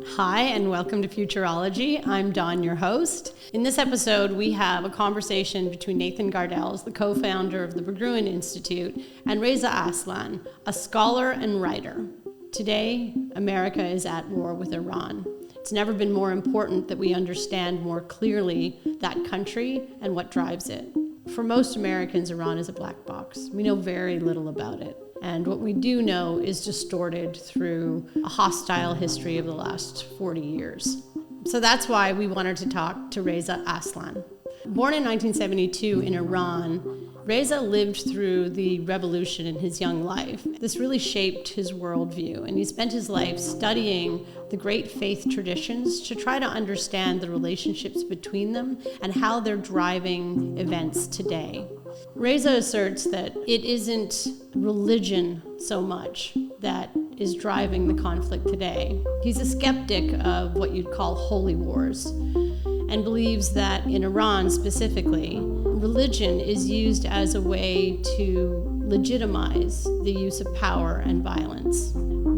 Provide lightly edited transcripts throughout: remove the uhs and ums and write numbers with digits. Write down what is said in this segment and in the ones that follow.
Hi, and welcome to Futurology. I'm Dawn, your host. In this episode, we have a conversation between Nathan Gardels, the co-founder of the Berggruen Institute, and Reza Aslan, a scholar and writer. Today, America is at war with Iran. It's never been more important that we understand more clearly that country and what drives it. For most Americans, Iran is a black box. We know very little about it. And what we do know is distorted through a hostile history of the last 40 years. So that's why we wanted to talk to Reza Aslan. Born in 1972 in Iran, Reza lived through the revolution in his young life. This really shaped his worldview, and he spent his life studying the great faith traditions to try to understand the relationships between them and how they're driving events today. Reza asserts that it isn't religion so much that is driving the conflict today. He's a skeptic of what you'd call holy wars, and believes that in Iran specifically, religion is used as a way to legitimize the use of power and violence.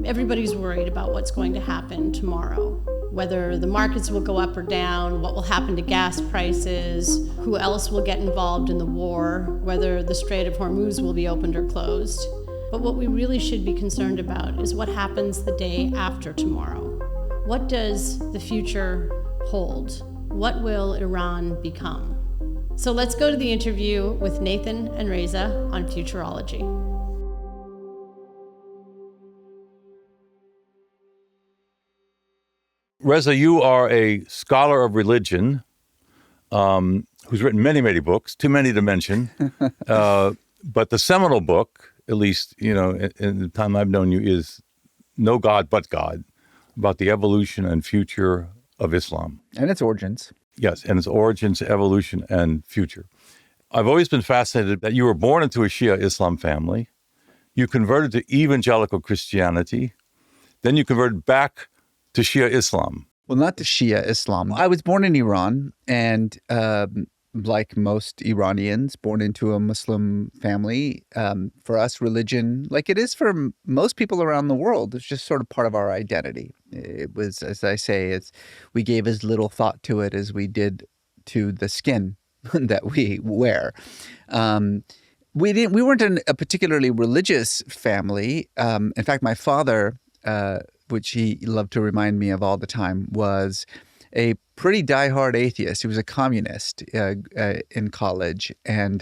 Everybody's worried about what's going to happen tomorrow, whether the markets will go up or down, what will happen to gas prices, who else will get involved in the war, whether the Strait of Hormuz will be opened or closed. But what we really should be concerned about is what happens the day after tomorrow. What does the future hold? What will Iran become? So let's go to the interview with Nathan and Reza on Futurology. Reza, you are a scholar of religion who's written many, many books, too many to mention. But the seminal book, at least, in the time I've known you, is No God But God, about the evolution and future of Islam. And its origins. Yes, and its origins, evolution, and future. I've always been fascinated that you were born into a Shia Islam family. You converted to evangelical Christianity. Then you converted back to Shia Islam. Well, not to Shia Islam. I was born in Iran, and like most Iranians, born into a Muslim family. For us, religion, like it is for most people around the world, it's just sort of part of our identity. It was, as I say, we gave as little thought to it as we did to the skin that we wear. We weren't in a particularly religious family. In fact, my father, which he loved to remind me of all the time, was a pretty diehard atheist. He was a communist in college, and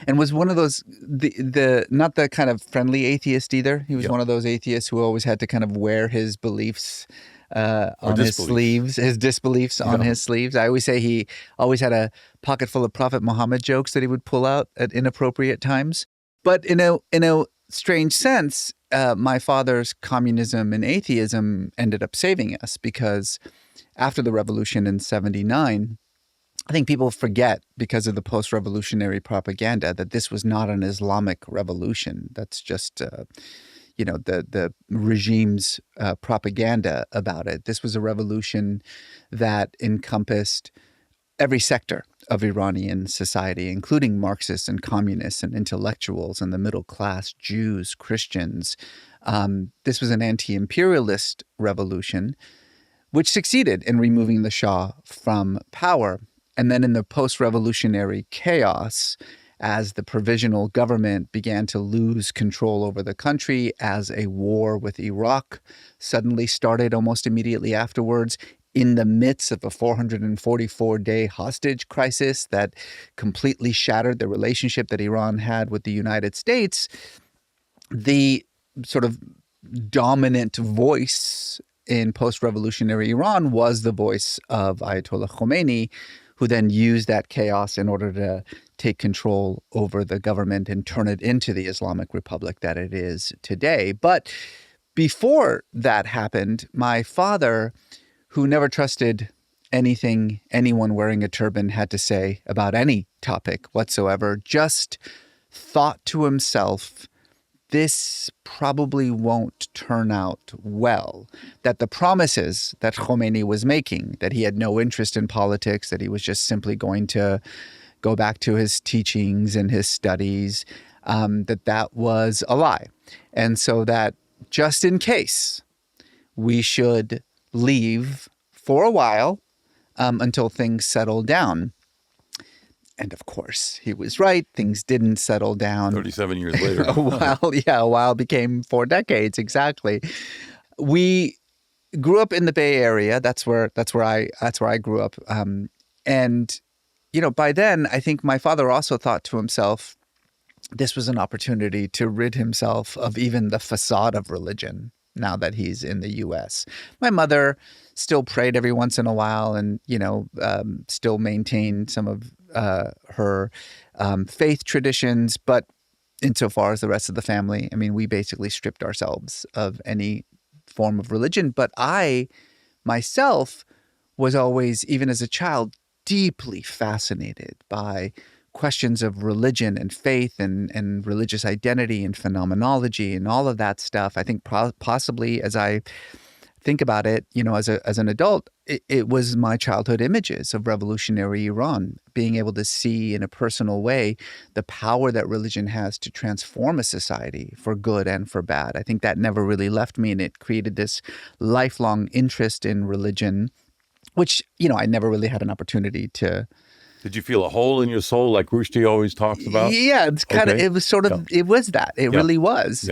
was one of those the not the kind of friendly atheist either. He was one of those atheists who always had to kind of wear his beliefs on his sleeves, his disbeliefs on his sleeves. I always say he always had a pocket full of Prophet Muhammad jokes that he would pull out at inappropriate times. But in a strange sense, my father's communism and atheism ended up saving us, because after the revolution in 1979, I think people forget, because of the post-revolutionary propaganda, that this was not an Islamic revolution. That's just, the regime's propaganda about it. This was a revolution that encompassed every sector of Iranian society, including Marxists and communists and intellectuals and the middle class, Jews, Christians. This was an anti-imperialist revolution, which succeeded in removing the Shah from power. And then in the post-revolutionary chaos, as the provisional government began to lose control over the country, as a war with Iraq suddenly started almost immediately afterwards, in the midst of a 444-day hostage crisis that completely shattered the relationship that Iran had with the United States, the sort of dominant voice in post-revolutionary Iran was the voice of Ayatollah Khomeini, who then used that chaos in order to take control over the government and turn it into the Islamic Republic that it is today. But before that happened, my father, who never trusted anything anyone wearing a turban had to say about any topic whatsoever, just thought to himself, this probably won't turn out well. That the promises that Khomeini was making, that he had no interest in politics, that he was just simply going to go back to his teachings and his studies, that was a lie. And so that just in case we should leave for a while until things settle down. And of course, he was right. Things didn't settle down. 37 years later. A while became 4 decades, exactly. We grew up in the Bay Area. That's where I grew up. And by then, I think my father also thought to himself, this was an opportunity to rid himself of even the facade of religion now that he's in the U.S. My mother still prayed every once in a while and, still maintained some of her faith traditions. But insofar as the rest of the family, I mean, we basically stripped ourselves of any form of religion. But I myself was always, even as a child, deeply fascinated by questions of religion and faith and religious identity and phenomenology and all of that stuff. I think possibly as I think about it, as an adult, it was my childhood images of revolutionary Iran, being able to see in a personal way the power that religion has to transform a society for good and for bad. I think that never really left me, and it created this lifelong interest in religion, which, I never really had an opportunity to. Did you feel a hole in your soul like Rushdie always talks about? Yeah, it's kind of, it was sort of, it was that. It really was.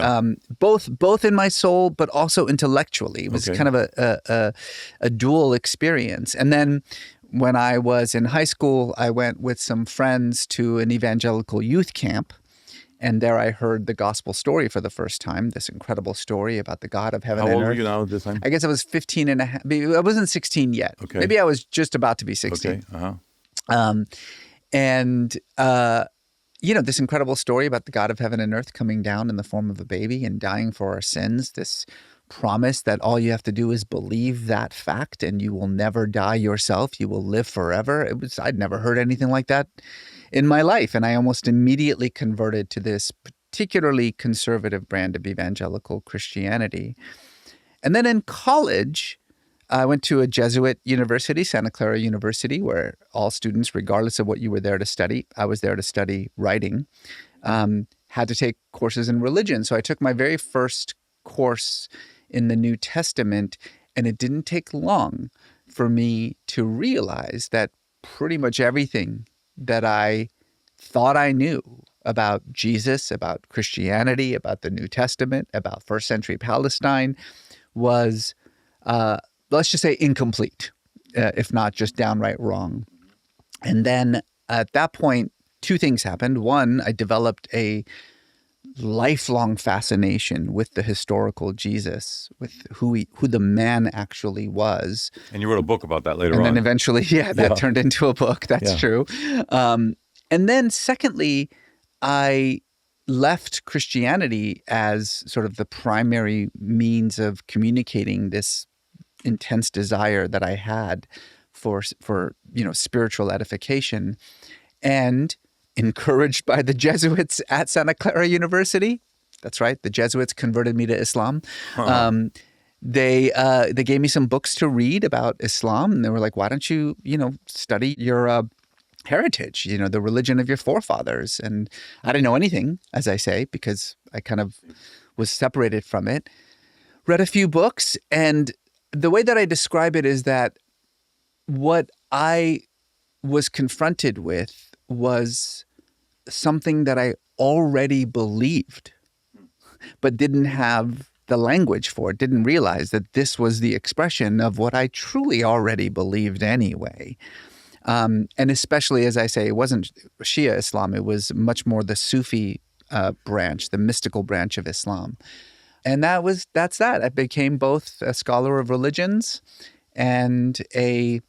Both in my soul, but also intellectually. It was kind of a dual experience. And then when I was in high school, I went with some friends to an evangelical youth camp. And there I heard the gospel story for the first time, this incredible story about the God of heaven and earth. How old were you now at this time? I guess I was 15 and a half. I wasn't 16 yet. Okay. Maybe I was just about to be 16. Okay, uh-huh. This incredible story about the God of heaven and earth coming down in the form of a baby and dying for our sins, this promise that all you have to do is believe that fact and you will never die yourself, you will live forever. I'd never heard anything like that in my life. And I almost immediately converted to this particularly conservative brand of evangelical Christianity. And then in college, I went to a Jesuit university, Santa Clara University, where all students, regardless of what you were there to study, I was there to study writing, had to take courses in religion. So I took my very first course in the New Testament, and it didn't take long for me to realize that pretty much everything that I thought I knew about Jesus, about Christianity, about the New Testament, about first century Palestine was let's just say incomplete, if not just downright wrong. And then at that point, 2 things happened. One, I developed a lifelong fascination with the historical Jesus, with who the man actually was. And you wrote a book about that later on. And then eventually, that turned into a book. That's true. And then secondly, I left Christianity as sort of the primary means of communicating this intense desire that I had for spiritual edification, and encouraged by the Jesuits at Santa Clara University. That's right, the Jesuits converted me to Islam. They gave me some books to read about Islam, and they were like, "Why don't you study your heritage? The religion of your forefathers." And I didn't know anything, as I say, because I kind of was separated from it. Read a few books, and the way that I describe it is that what I was confronted with was something that I already believed, but didn't have the language for it, didn't realize that this was the expression of what I truly already believed anyway. And especially, as I say, it wasn't Shia Islam, it was much more the Sufi branch, the mystical branch of Islam. And that's that. I became both a scholar of religions and a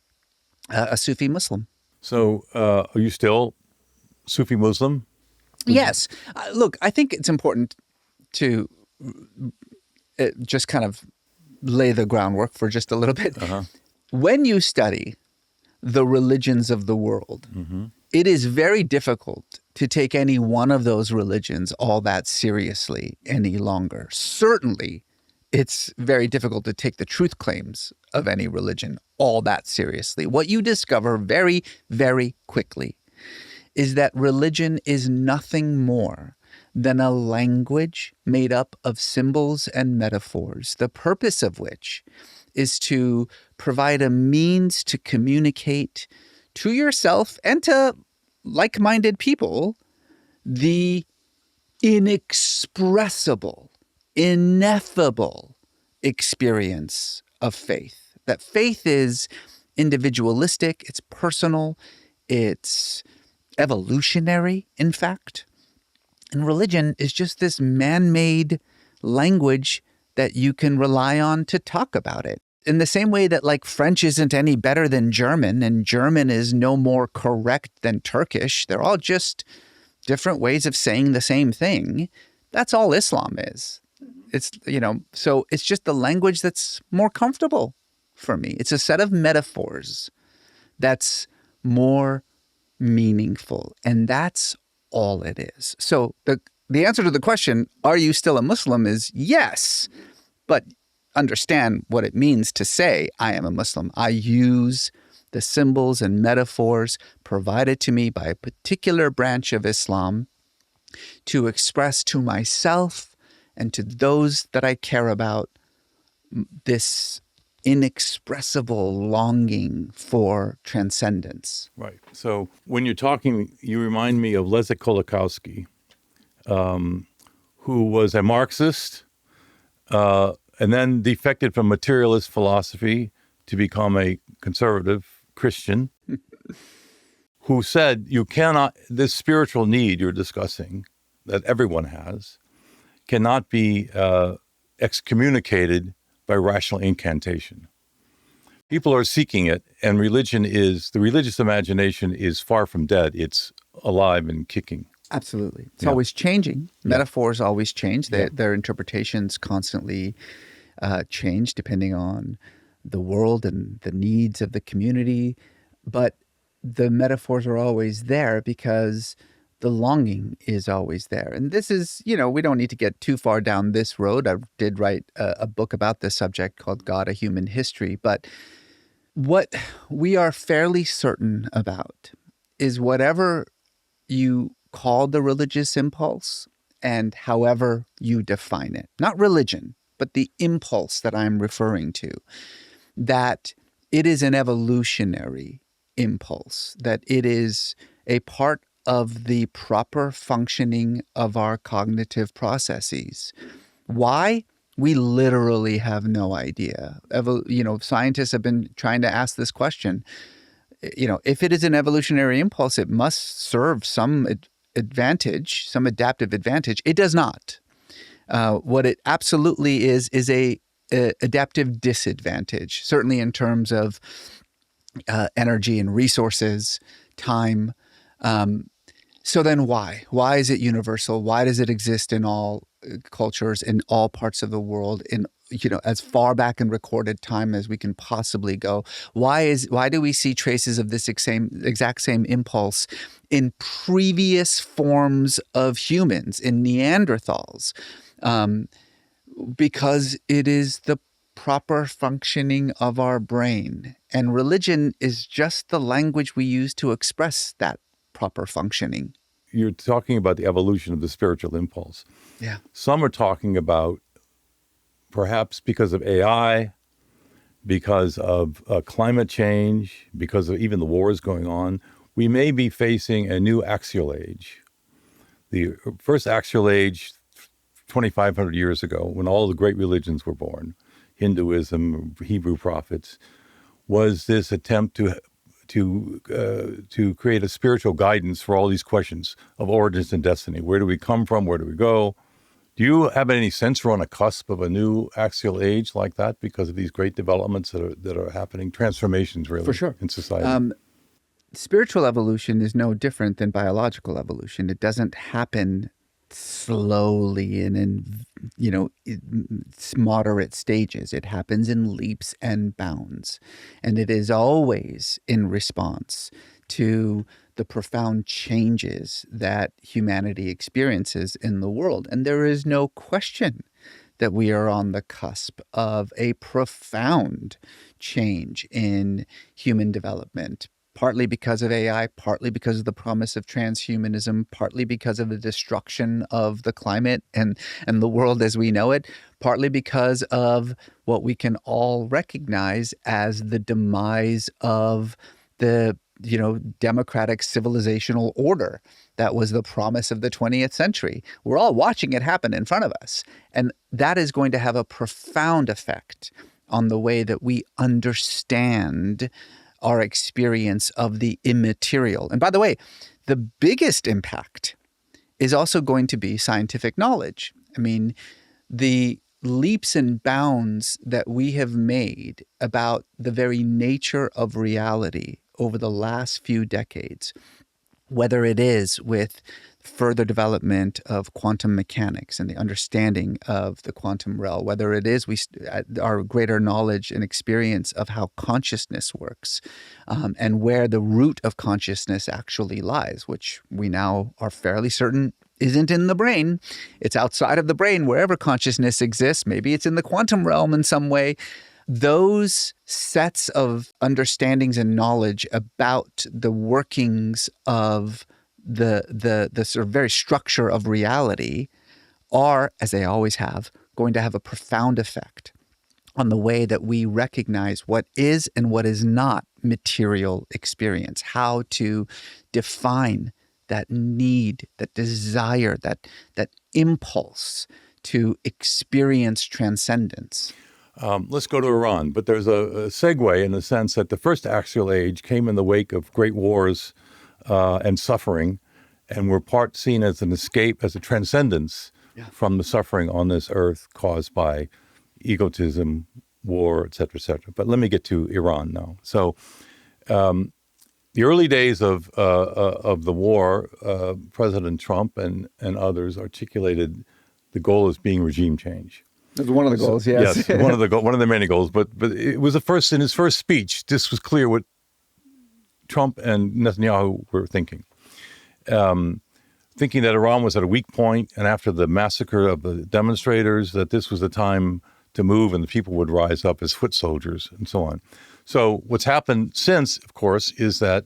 Sufi Muslim. So are you still Sufi Muslim? Yes. Look, I think it's important to just kind of lay the groundwork for just a little bit. Uh-huh. When you study the religions of the world, it is very difficult to take any one of those religions all that seriously any longer. Certainly, it's very difficult to take the truth claims of any religion all that seriously. What you discover very, very quickly is that religion is nothing more than a language made up of symbols and metaphors, the purpose of which is to provide a means to communicate to yourself and to like-minded people the inexpressible, ineffable experience of faith. That faith is individualistic, it's personal, it's evolutionary, in fact. And religion is just this man-made language that you can rely on to talk about it. In the same way that like French isn't any better than German and German is no more correct than Turkish, they're all just different ways of saying the same thing. That's all Islam is. It's, so it's just the language that's more comfortable for me. It's a set of metaphors that's more meaningful. And that's all it is. So the answer to the question, are you still a Muslim, is yes. But understand what it means to say, I am a Muslim. I use the symbols and metaphors provided to me by a particular branch of Islam to express to myself and to those that I care about this inexpressible longing for transcendence. Right. So when you're talking, you remind me of Leszek Kolakowski, who was a Marxist and then defected from materialist philosophy to become a conservative Christian, who said you cannot, this spiritual need you're discussing that everyone has, cannot be excommunicated by rational incantation. People are seeking it, and the religious imagination is far from dead. It's alive and kicking. Absolutely. It's always changing. Metaphors always change. Their interpretations constantly change depending on the world and the needs of the community. But the metaphors are always there because the longing is always there. And this is, we don't need to get too far down this road. I did write a book about this subject called God, A Human History. But what we are fairly certain about is whatever you call the religious impulse and however you define it, not religion, but the impulse that I'm referring to, that it is an evolutionary impulse, that it is a part of the proper functioning of our cognitive processes. Why? We literally have no idea. Scientists have been trying to ask this question. If it is an evolutionary impulse, it must serve some advantage, some adaptive advantage. It does not. What it absolutely is a adaptive disadvantage, certainly in terms of energy and resources, time. So then why? Why is it universal? Why does it exist in all cultures, in all parts of the world, in as far back in recorded time as we can possibly go? Why do we see traces of this exact same impulse in previous forms of humans, in Neanderthals? Because it is the proper functioning of our brain. And religion is just the language we use to express that proper functioning. You're talking about the evolution of the spiritual impulse. Yeah. Some are talking about perhaps because of AI, because of climate change, because of even the wars going on, we may be facing a new axial age. The first axial age, 2,500 years ago, when all the great religions were born, Hinduism, Hebrew prophets, was this attempt to create a spiritual guidance for all these questions of origins and destiny. Where do we come from? Where do we go? Do you have any sense we're on a cusp of a new axial age like that because of these great developments that are happening, transformations really For sure. in society? Spiritual evolution is no different than biological evolution. It doesn't happen slowly and in moderate stages. It happens in leaps and bounds, and it is always in response to the profound changes that humanity experiences in the world. And there is no question that we are on the cusp of a profound change in human development, partly because of AI, partly because of the promise of transhumanism, partly because of the destruction of the climate and the world as we know it, partly because of what we can all recognize as the demise of the democratic civilizational order that was the promise of the 20th century. We're all watching it happen in front of us. And that is going to have a profound effect on the way that we understand our experience of the immaterial. And by the way, the biggest impact is also going to be scientific knowledge. I mean, the leaps and bounds that we have made about the very nature of reality over the last few decades, whether it is with further development of quantum mechanics and the understanding of the quantum realm, whether it is our greater knowledge and experience of how consciousness works, and where the root of consciousness actually lies, which we now are fairly certain isn't in the brain. It's outside of the brain, wherever consciousness exists. Maybe it's in the quantum realm in some way. Those sets of understandings and knowledge about the workings of the sort of very structure of reality are, as they always have, going to have a profound effect on the way that we recognize what is and what is not material experience, how to define that need, that desire, that impulse to experience transcendence. Let's go to Iran. But there's a segue in the sense that the first Axial age came in the wake of great wars and suffering, and were part seen as an escape, as a transcendence from the suffering on this earth caused by egotism, war, et cetera, et cetera. But let me get to Iran now. So the early days of the war, President Trump and others articulated the goal as being regime change. It was one of the goals, yes. Yes, one of the many goals. But it was in his first speech, this was clear what Trump and Netanyahu were thinking. Thinking that Iran was at a weak point, and after the massacre of the demonstrators, that this was the time to move and the people would rise up as foot soldiers and so on. So what's happened since, of course, is that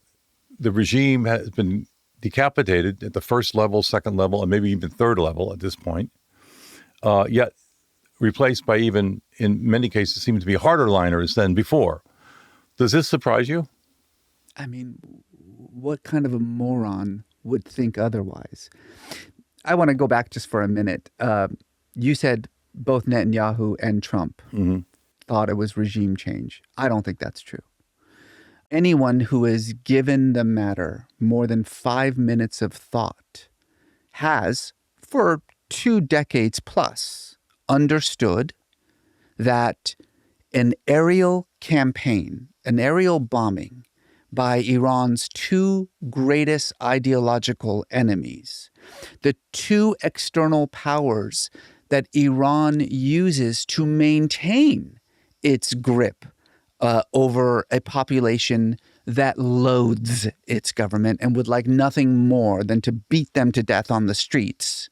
the regime has been decapitated at the first level, second level, and maybe even third level at this point, yet replaced by even, in many cases, seem to be harder liners than before. Does this surprise you? I mean, what kind of a moron would think otherwise? I want to go back just for a minute. You said both Netanyahu and Trump thought it was regime change. I don't think that's true. Anyone who has given the matter more than 5 minutes of thought has, for 2 decades plus, understood that an aerial campaign, an aerial bombing by Iran's 2 greatest ideological enemies, the 2 external powers that Iran uses to maintain its grip over a population that loathes its government and would like nothing more than to beat them to death on the streets,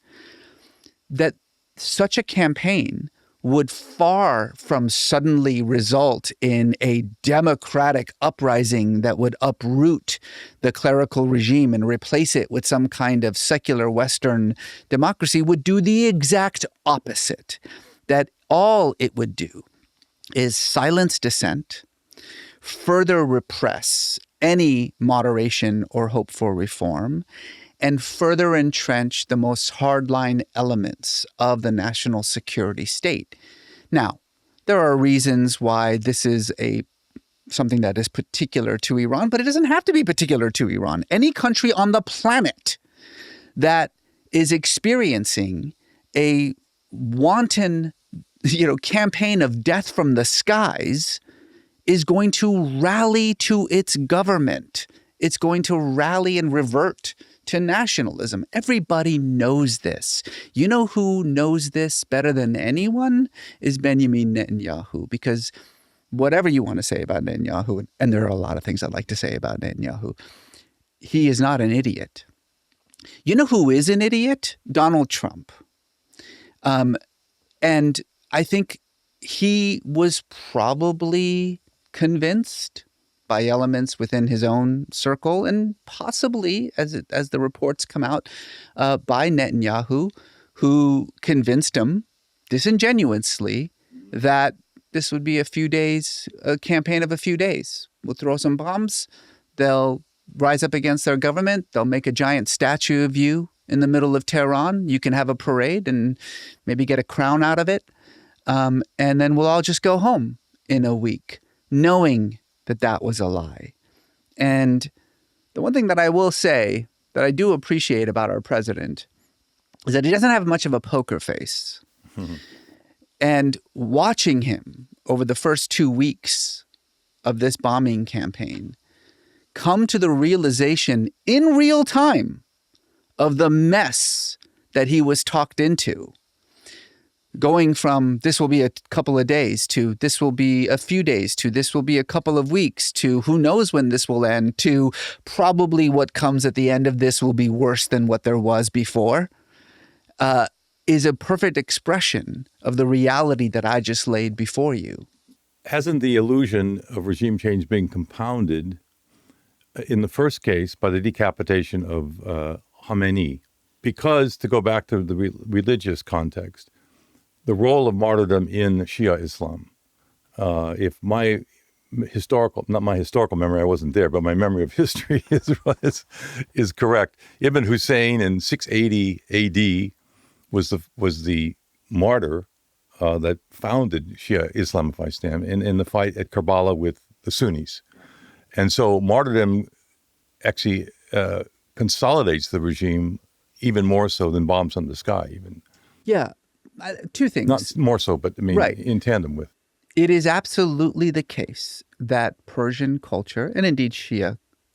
that such a campaign would far from suddenly result in a democratic uprising that would uproot the clerical regime and replace it with some kind of secular Western democracy, would do the exact opposite. That all it would do is silence dissent, further repress any moderation or hope for reform, and further entrench the most hardline elements of the national security state. Now, there are reasons why this is something that is particular to Iran, but it doesn't have to be particular to Iran. Any country on the planet that is experiencing a wanton, campaign of death from the skies is going to rally to its government. It's going to rally and revert to nationalism. Everybody knows this. You know who knows this better than anyone is Benjamin Netanyahu, because whatever you want to say about Netanyahu, and there are a lot of things I'd like to say about Netanyahu, he is not an idiot. You know who is an idiot? Donald Trump. And I think he was probably convinced by elements within his own circle, and possibly, as the reports come out, by Netanyahu, who convinced him disingenuously that this would be a campaign of a few days. We'll throw some bombs. They'll rise up against their government. They'll make a giant statue of you in the middle of Tehran. You can have a parade and maybe get a crown out of it. And then we'll all just go home in a week, knowing that that was a lie. And the one thing that I will say that I do appreciate about our president is that he doesn't have much of a poker face. And watching him over the first 2 weeks of this bombing campaign come to the realization in real time of the mess that he was talked into, going from this will be a couple of days to this will be a few days to this will be a couple of weeks to who knows when this will end to probably what comes at the end of this will be worse than what there was before, is a perfect expression of the reality that I just laid before you. Hasn't the illusion of regime change been compounded in the first case by the decapitation of Khamenei? Because, to go back to the religious context, the role of martyrdom in Shia Islam, if my not my historical memory, I wasn't there, but my memory of history is correct. Ibn Hussein in 680 AD was the martyr that founded Shia Islam, if I stand, in the fight at Karbala with the Sunnis. And so martyrdom actually consolidates the regime even more so than bombs on the sky even. Yeah, two things. Not more so, but I mean, right. In tandem with. It is absolutely the case that Persian culture, and indeed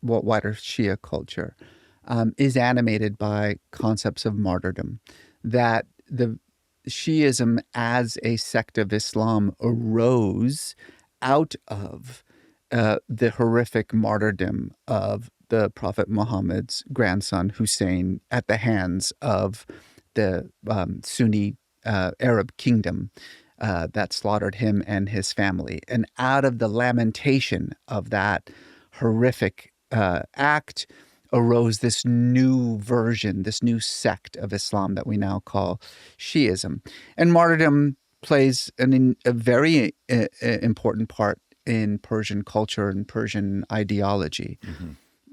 wider Shia culture, is animated by concepts of martyrdom, that the Shiism as a sect of Islam arose out of the horrific martyrdom of the Prophet Muhammad's grandson, Hussein, at the hands of the Sunni Arab kingdom that slaughtered him and his family. And out of the lamentation of that horrific act arose this new version, this new sect of Islam that we now call Shiism. And martyrdom plays a very important part in Persian culture and Persian ideology. Mm-hmm.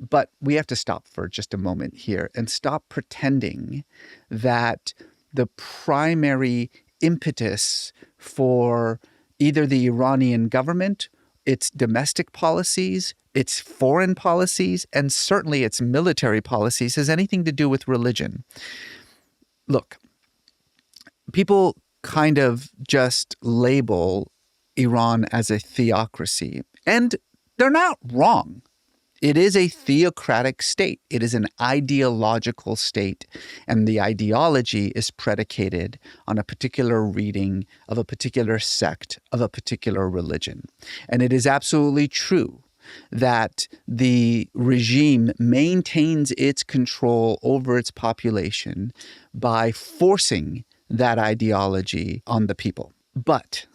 But we have to stop for just a moment here and stop pretending that the primary impetus for either the Iranian government, its domestic policies, its foreign policies, and certainly its military policies has anything to do with religion. Look, people kind of just label Iran as a theocracy, and they're not wrong. It is a theocratic state. It is an ideological state, and the ideology is predicated on a particular reading of a particular sect of a particular religion. And it is absolutely true that the regime maintains its control over its population by forcing that ideology on the people. But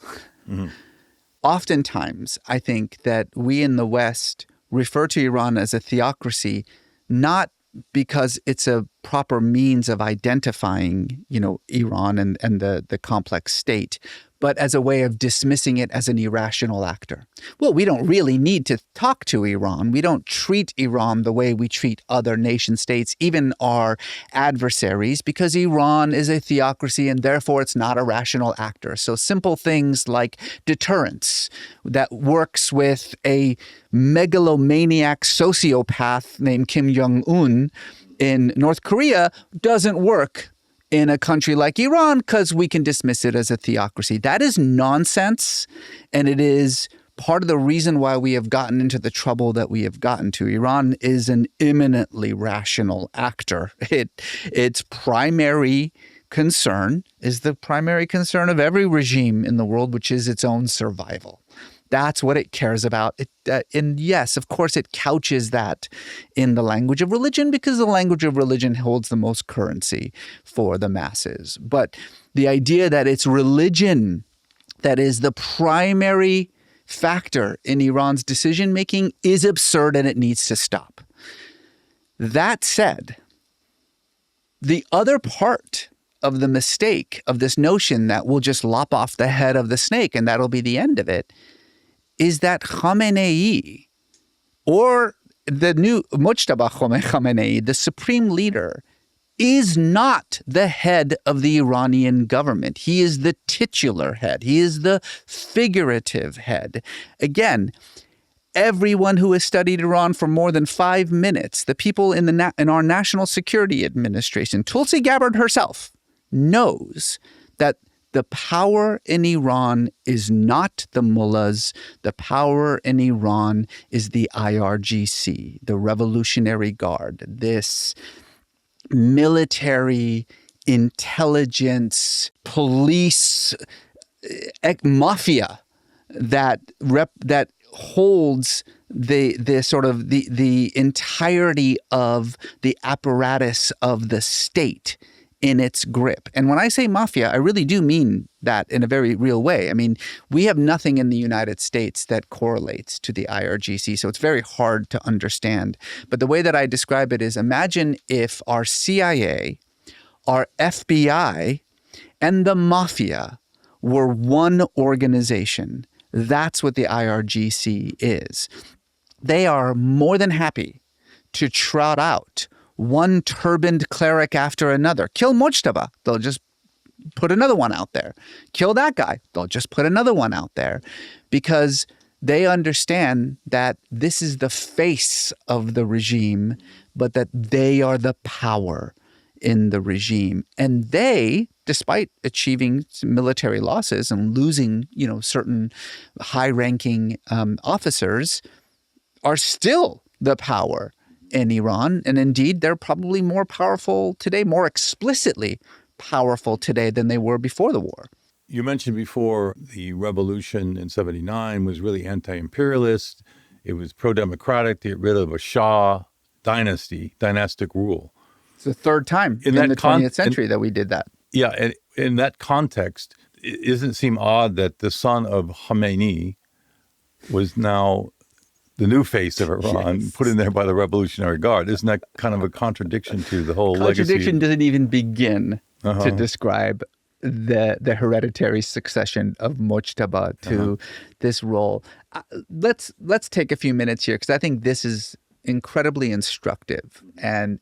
oftentimes, I think that we in the West refer to Iran as a theocracy, not because it's a proper means of identifying, Iran and the complex state, but as a way of dismissing it as an irrational actor. Well, we don't really need to talk to Iran. We don't treat Iran the way we treat other nation states, even our adversaries, because Iran is a theocracy and therefore it's not a rational actor. So simple things like deterrence that works with a megalomaniac sociopath named Kim Jong-un in North Korea doesn't work in a country like Iran because we can dismiss it as a theocracy. That is nonsense, and it is part of the reason why we have gotten into the trouble that we have gotten to. Iran is an eminently rational actor. Its primary concern is the primary concern of every regime in the world, which is its own survival. That's what it cares about. And yes, of course, it couches that in the language of religion because the language of religion holds the most currency for the masses. But the idea that it's religion that is the primary factor in Iran's decision-making is absurd and it needs to stop. That said, the other part of the mistake of this notion that we'll just lop off the head of the snake and that'll be the end of it is that Khamenei, or the new Mujtaba Khamenei, the supreme leader, is not the head of the Iranian government. He is the titular head. He is the figurative head. Again, everyone who has studied Iran for more than 5 minutes, the people in our National Security Administration, Tulsi Gabbard herself, knows that the power in Iran is not the mullahs. The power in Iran is the IRGC, the Revolutionary Guard, this military intelligence police mafia that holds the entirety of the apparatus of the state in its grip. And when I say mafia, I really do mean that in a very real way. I mean, we have nothing in the United States that correlates to the IRGC, so it's very hard to understand. But the way that I describe it is, imagine if our CIA, our FBI, and the mafia were one organization. That's what the IRGC is. They are more than happy to trot out one turbaned cleric after another. Kill Mujtaba, they'll just put another one out there. Kill that guy, they'll just put another one out there. Because they understand that this is the face of the regime, but that they are the power in the regime. And they, despite achieving military losses and losing, certain high-ranking officers, are still the power in Iran. And indeed, they're probably more powerful today, more explicitly powerful today than they were before the war. You mentioned before the revolution in 79 was really anti-imperialist. It was pro-democratic to get rid of a Shah dynastic rule. It's the third time in the 20th century that we did that. Yeah, and in that context, it doesn't seem odd that the son of Khamenei was now the new face of Iran, yes, put in there by the Revolutionary Guard. Isn't that kind of a contradiction to the whole legacy? Contradiction doesn't even begin to describe the hereditary succession of Mujtaba to this role. Let's take a few minutes here, because I think this is incredibly instructive and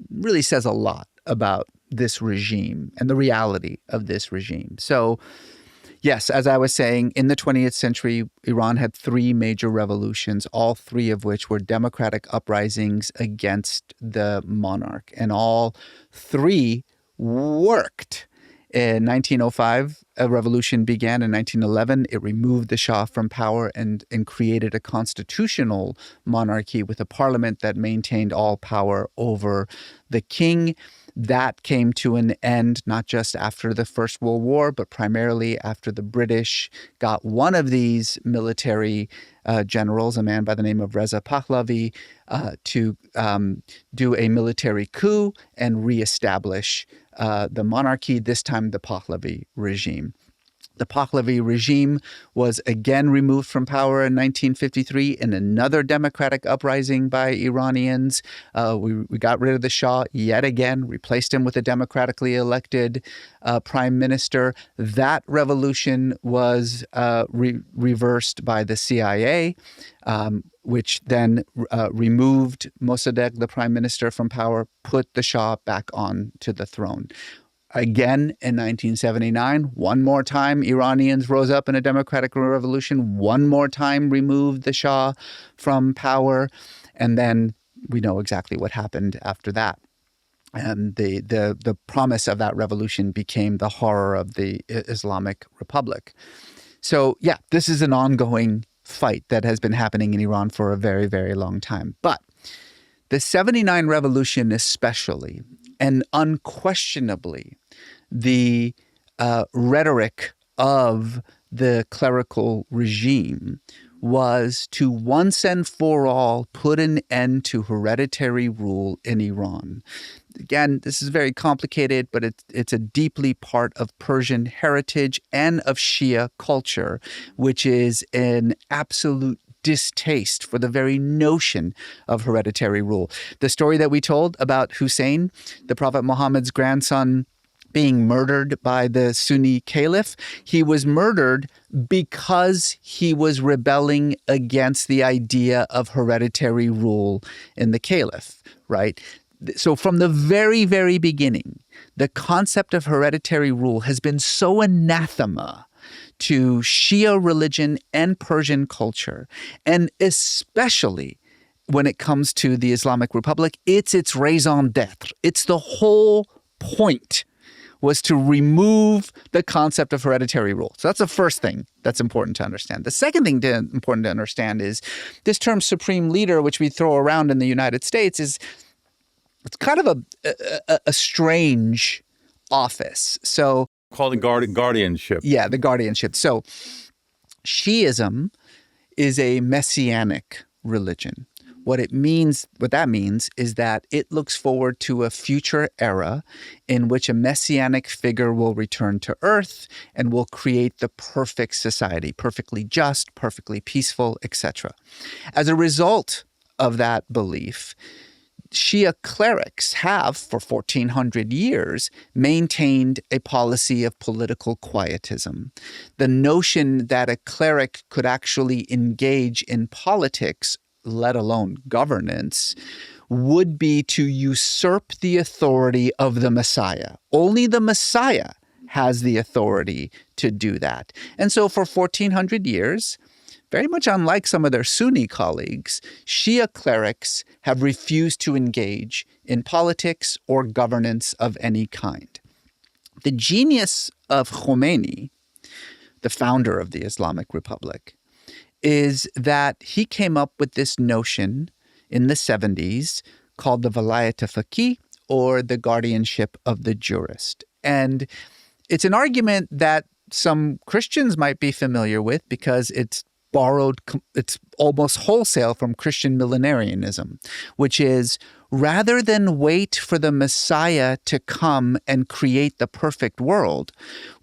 really says a lot about this regime and the reality of this regime. So, yes, as I was saying, in the 20th century, Iran had 3 major revolutions, all 3 of which were democratic uprisings against the monarch. And all 3 worked. In 1905, a revolution began. In 1911, it removed the Shah from power and created a constitutional monarchy with a parliament that maintained all power over the king. That came to an end not just after the First World War, but primarily after the British got one of these military generals, a man by the name of Reza Pahlavi, to do a military coup and reestablish the monarchy, this time the Pahlavi regime. The Pahlavi regime was again removed from power in 1953 in another democratic uprising by Iranians. We got rid of the Shah yet again, replaced him with a democratically elected prime minister. That revolution was reversed by the CIA, which then removed Mossadegh, the prime minister, from power, put the Shah back on to the throne. Again, in 1979, one more time, Iranians rose up in a democratic revolution, one more time removed the Shah from power, and then we know exactly what happened after that. And the promise of that revolution became the horror of the Islamic Republic. So, yeah, this is an ongoing fight that has been happening in Iran for a very, very long time. But the 79 revolution especially, and unquestionably, the rhetoric of the clerical regime was to once and for all put an end to hereditary rule in Iran. Again, this is very complicated, but it's a deeply part of Persian heritage and of Shia culture, which is an absolute distaste for the very notion of hereditary rule. The story that we told about Hussein, the Prophet Muhammad's grandson, being murdered by the Sunni caliph, he was murdered because he was rebelling against the idea of hereditary rule in the caliph, right? So from the very, very beginning, the concept of hereditary rule has been so anathema to Shia religion and Persian culture, and especially when it comes to the Islamic Republic, it's its raison d'etre. It's the whole point was to remove the concept of hereditary rule. So that's the first thing that's important to understand. The second thing important to understand is this term supreme leader, which we throw around in the United States, it's kind of a strange office. So called the guardianship. Yeah, the guardianship. So Shiism is a messianic religion. What that means is that it looks forward to a future era in which a messianic figure will return to earth and will create the perfect society, perfectly just, perfectly peaceful, etc. As a result of that belief, Shia clerics have, for 1,400 years, maintained a policy of political quietism. The notion that a cleric could actually engage in politics, let alone governance, would be to usurp the authority of the Messiah. Only the Messiah has the authority to do that. And so for 1,400 years, very much unlike some of their Sunni colleagues, Shia clerics have refused to engage in politics or governance of any kind. The genius of Khomeini, the founder of the Islamic Republic, is that he came up with this notion in the 70s called the Velayat-e-Faqih, or the guardianship of the jurist. And it's an argument that some Christians might be familiar with because it's almost wholesale from Christian millenarianism, which is rather than wait for the Messiah to come and create the perfect world,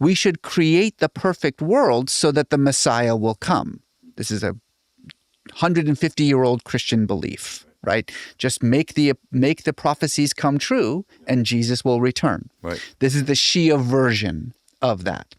we should create the perfect world so that the Messiah will come. This is a 150-year-old Christian belief, right? Just make the prophecies come true and Jesus will return. Right. This is the Shia version of that.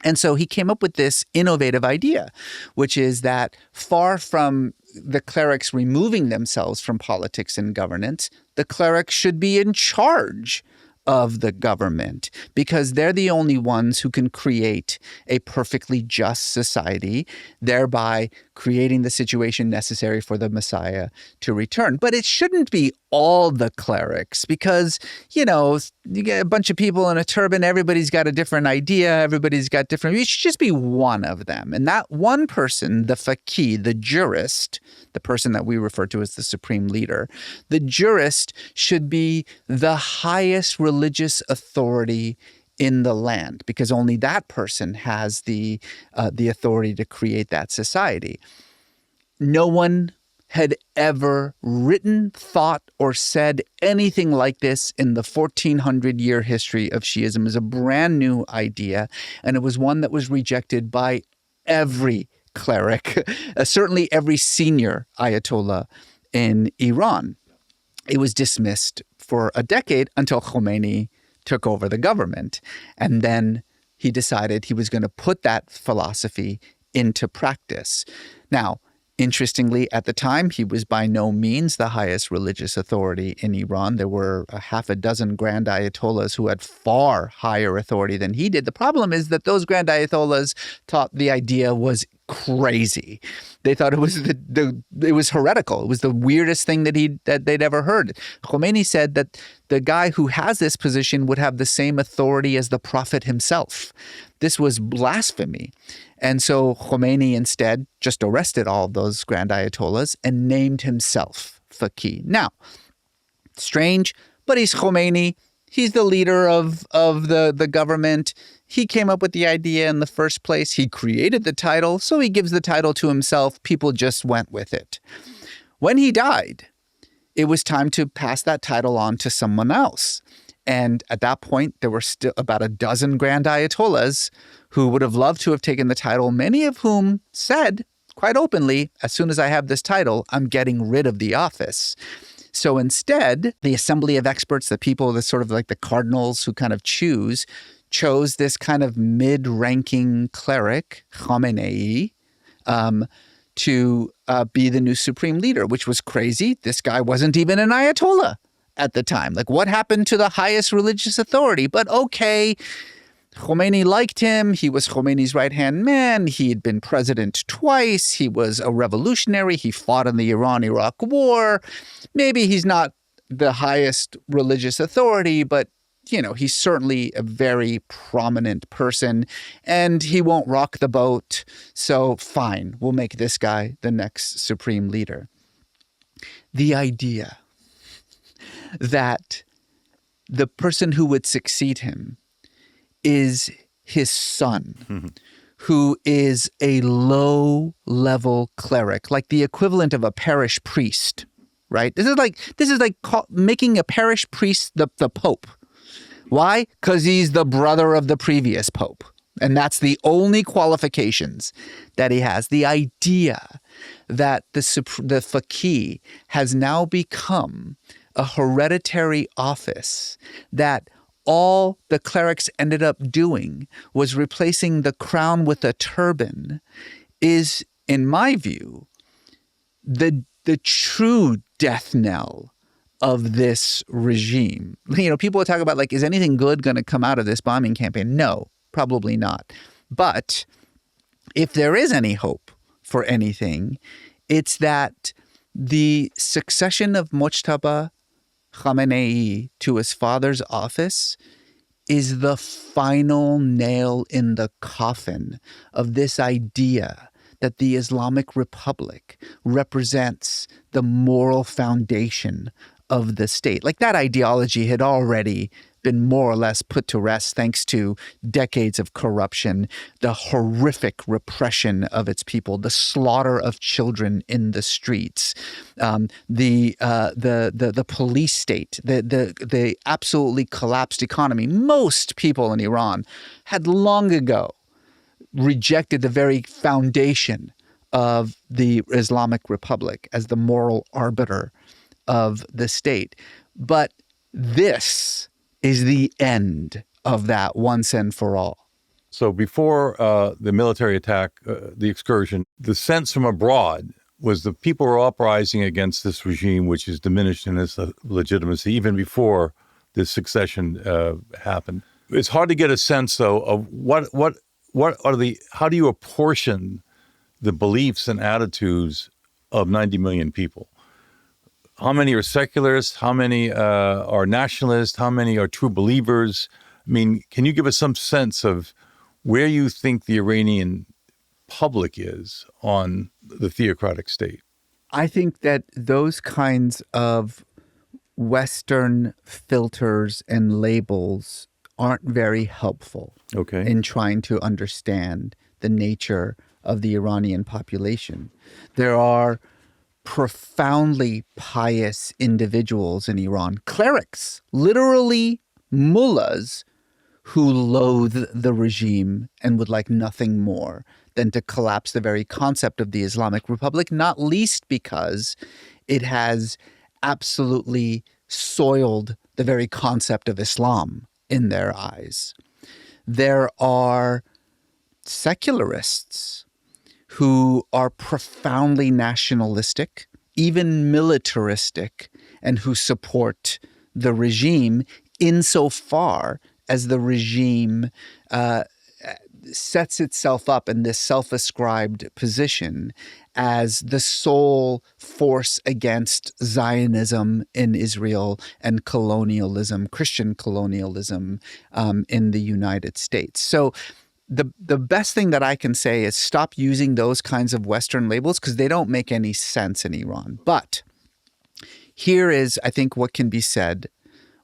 And so he came up with this innovative idea, which is that far from the clerics removing themselves from politics and governance, the clerics should be in charge of the government because they're the only ones who can create a perfectly just society, thereby creating the situation necessary for the Messiah to return. But it shouldn't be all the clerics because, you get a bunch of people in a turban, everybody's got a different idea, everybody's got different, it should just be one of them. And that one person, the faqih, the jurist, the person that we refer to as the supreme leader, the jurist should be the highest religious authority in the land because only that person has the authority to create that society. No one had ever written, thought, or said anything like this in the 1,400-year history of Shiism. It was a brand new idea, and it was one that was rejected by every cleric, certainly every senior Ayatollah in Iran. It was dismissed for a decade until Khomeini took over the government. And then he decided he was going to put that philosophy into practice. Now, interestingly, at the time, he was by no means the highest religious authority in Iran. There were a half a dozen grand ayatollahs who had far higher authority than he did. The problem is that those grand ayatollahs thought the idea was crazy. They thought it was it was heretical. It was the weirdest thing that they'd ever heard. Khomeini said that the guy who has this position would have the same authority as the prophet himself. This was blasphemy. And so Khomeini instead just arrested all of those grand ayatollahs and named himself faqih. Now, strange, but he's Khomeini. He's the leader of the government. He came up with the idea in the first place. He created the title, so he gives the title to himself. People just went with it. When he died, it was time to pass that title on to someone else. And at that point, there were still about a dozen grand ayatollahs who would have loved to have taken the title, many of whom said quite openly, as soon as I have this title, I'm getting rid of the office. So instead, the assembly of experts, the people, the sort of like the cardinals who kind of chose this kind of mid-ranking cleric, Khamenei, to be the new supreme leader, which was crazy. This guy wasn't even an ayatollah at the time. Like, what happened to the highest religious authority? But okay, Khomeini liked him. He was Khomeini's right-hand man. He had been president twice. He was a revolutionary. He fought in the Iran-Iraq war. Maybe he's not the highest religious authority, but he's certainly a very prominent person, and he won't rock the boat. So fine, we'll make this guy the next supreme leader. The idea that the person who would succeed him is his son, who is a low-level cleric, like the equivalent of a parish priest, right? This is like making a parish priest the pope. Why? Because he's the brother of the previous pope. And that's the only qualifications that he has. The idea that the faqih has now become a hereditary office, that all the clerics ended up doing was replacing the crown with a turban, is, in my view, the true death knell of this regime. People talk about, like, is anything good going to come out of this bombing campaign? No, probably not. But if there is any hope for anything, it's that the succession of Mojtaba Khamenei to his father's office is the final nail in the coffin of this idea that the Islamic Republic represents the moral foundation of the state. Like, that ideology had already been more or less put to rest thanks to decades of corruption, the horrific repression of its people, the slaughter of children in the streets, the police state, the absolutely collapsed economy. Most people in Iran had long ago rejected the very foundation of the Islamic Republic as the moral arbiter of the state. But this is the end of that once and for all. So before the military attack, the excursion, the sense from abroad was the people were uprising against this regime, which is diminished in its legitimacy even before this succession happened. It's hard to get a sense, though, of how do you apportion the beliefs and attitudes of 90 million people? How many are secularists? How many are nationalists? How many are true believers? I mean, can you give us some sense of where you think the Iranian public is on the theocratic state? I think that those kinds of Western filters and labels aren't very helpful in trying to understand the nature of the Iranian population. There are profoundly pious individuals in Iran, clerics, literally mullahs, who loathe the regime and would like nothing more than to collapse the very concept of the Islamic Republic, not least because it has absolutely soiled the very concept of Islam in their eyes. There are secularists who are profoundly nationalistic, even militaristic, and who support the regime insofar as the regime sets itself up in this self-ascribed position as the sole force against Zionism in Israel and colonialism, Christian colonialism in the United States. So the best thing that I can say is stop using those kinds of Western labels because they don't make any sense in Iran. But here is, I think, what can be said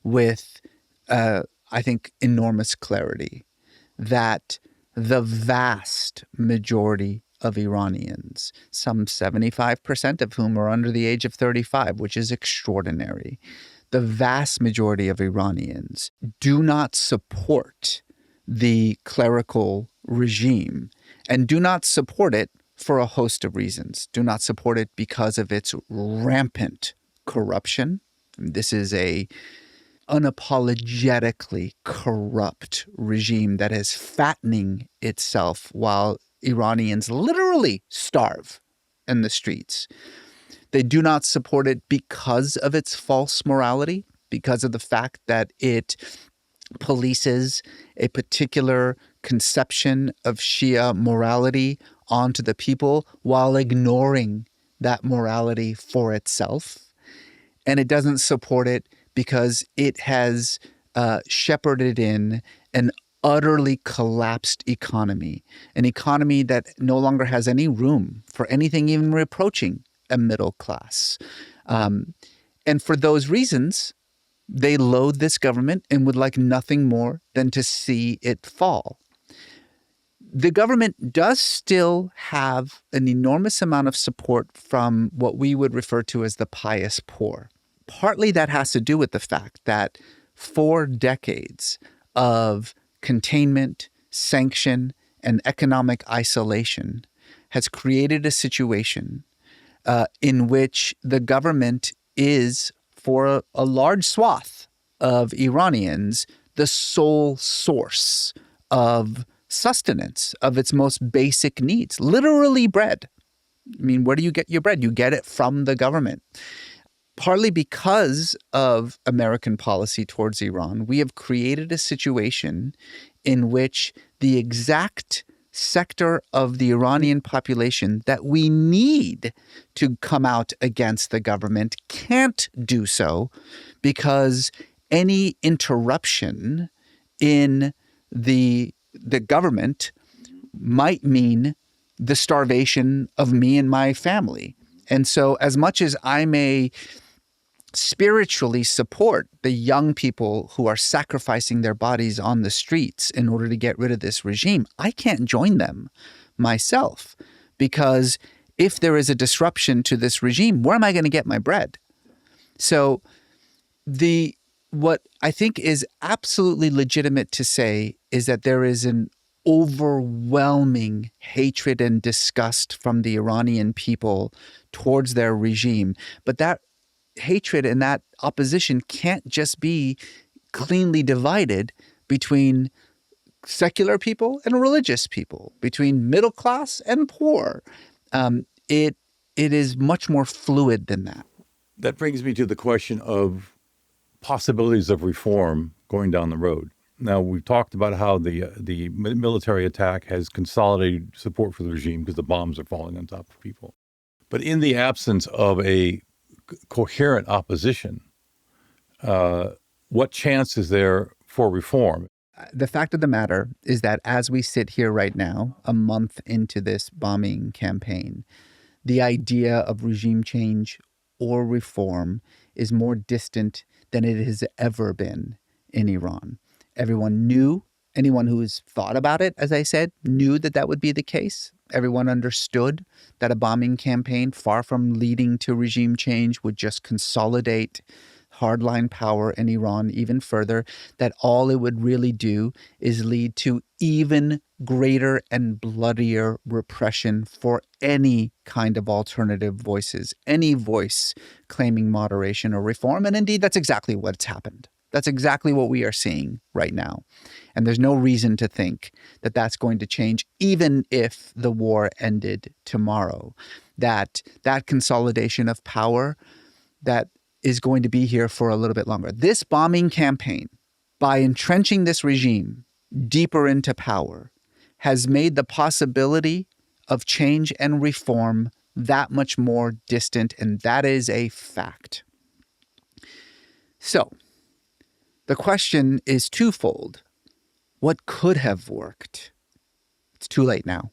with, I think, enormous clarity, that the vast majority of Iranians, some 75% of whom are under the age of 35, which is extraordinary, the vast majority of Iranians do not support the clerical regime and do not support it for a host of reasons. Do not support it because of its rampant corruption. This is a unapologetically corrupt regime that is fattening itself while Iranians literally starve in the streets. They do not support it because of its false morality, because of the fact that it polices a particular conception of Shia morality onto the people while ignoring that morality for itself. And it doesn't support it because it has shepherded in an utterly collapsed economy, an economy that no longer has any room for anything even approaching a middle class. And for those reasons, they loathe this government and would like nothing more than to see it fall. The government does still have an enormous amount of support from what we would refer to as the pious poor. Partly that has to do with the fact that 4 decades of containment, sanction, and economic isolation has created a situation in which the government is, for a large swath of Iranians, the sole source of sustenance, of its most basic needs, literally bread. I mean, where do you get your bread? You get it from the government. Partly because of American policy towards Iran, we have created a situation in which the exact sector of the Iranian population that we need to come out against the government can't do so because any interruption in the government might mean the starvation of me and my family. And so as much as I may spiritually support the young people who are sacrificing their bodies on the streets in order to get rid of this regime, I can't join them myself, because if there is a disruption to this regime, where am I going to get my bread? So what I think is absolutely legitimate to say is that there is an overwhelming hatred and disgust from the Iranian people towards their regime. But that hatred and that opposition can't just be cleanly divided between secular people and religious people, between middle class and poor. It is much more fluid than that. That brings me to the question of possibilities of reform going down the road. Now, we've talked about how the military attack has consolidated support for the regime because the bombs are falling on top of people. But in the absence of a coherent opposition, what chance is there for reform? The fact of the matter is that as we sit here right now, a month into this bombing campaign, the idea of regime change or reform is more distant than it has ever been in Iran. Everyone knew, anyone who has thought about it, as I said, knew that that would be the case. Everyone understood that a bombing campaign, far from leading to regime change, would just consolidate hardline power in Iran even further, that all it would really do is lead to even greater and bloodier repression for any kind of alternative voices, any voice claiming moderation or reform. And indeed, that's exactly what's happened. That's exactly what we are seeing right now. And there's no reason to think that that's going to change, even if the war ended tomorrow. That consolidation of power that is going to be here for a little bit longer. This bombing campaign, by entrenching this regime deeper into power, has made the possibility of change and reform that much more distant, and that is a fact. So, the question is twofold. What could have worked? It's too late now.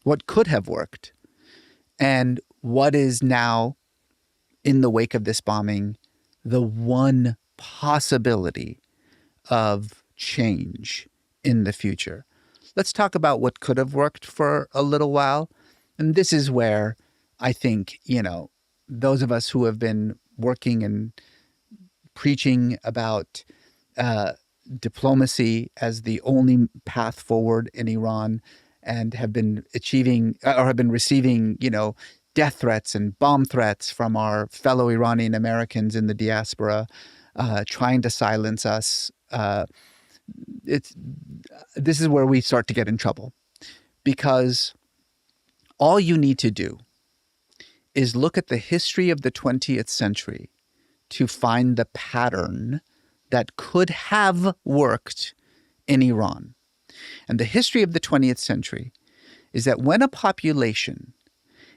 What could have worked? And what is now, in the wake of this bombing, the one possibility of change in the future. Let's talk about what could have worked for a little while. And this is where I think, those of us who have been working and preaching about diplomacy as the only path forward in Iran and have been receiving, death threats and bomb threats from our fellow Iranian Americans in the diaspora, trying to silence us. This is where we start to get in trouble, because all you need to do is look at the history of the 20th century to find the pattern that could have worked in Iran. And the history of the 20th century is that when a population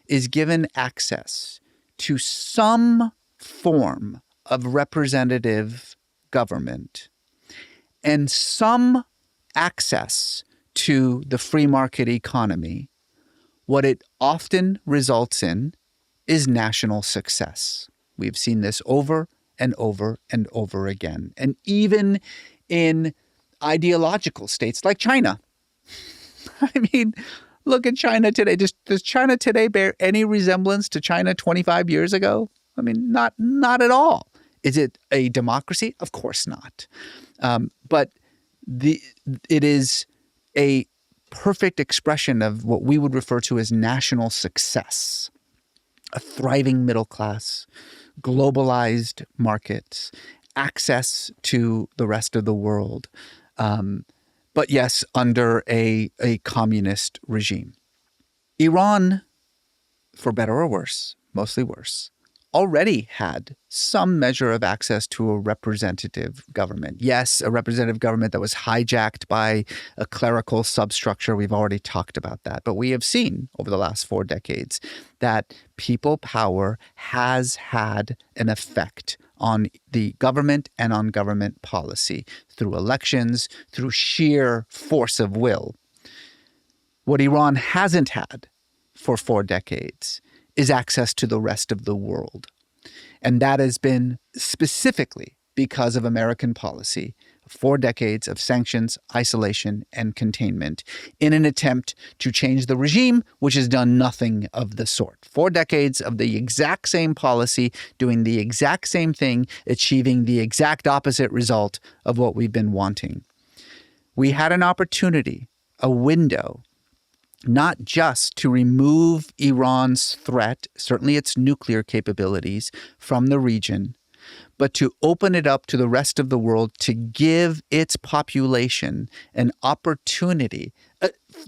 is given access to some form of representative government and some access to the free market economy, what it often results in is national success. We've seen this over and over and over again. And even in ideological states like China. I mean, look at China today. Does China today bear any resemblance to China 25 years ago? I mean, not at all. Is it a democracy? Of course not. But it is a perfect expression of what we would refer to as national success. A thriving middle class, globalized markets, access to the rest of the world. But yes, under a communist regime. Iran, for better or worse, mostly worse, already had some measure of access to a representative government. Yes, a representative government that was hijacked by a clerical substructure. We've already talked about that. But we have seen over the last 4 decades that people power has had an effect on the government and on government policy through elections, through sheer force of will. What Iran hasn't had for 4 decades is access to the rest of the world. And that has been specifically because of American policy, 4 decades of sanctions, isolation, and containment in an attempt to change the regime, which has done nothing of the sort. 4 decades of the exact same policy, doing the exact same thing, achieving the exact opposite result of what we've been wanting. We had an opportunity, a window, not just to remove Iran's threat, certainly its nuclear capabilities, from the region, but to open it up to the rest of the world, to give its population an opportunity,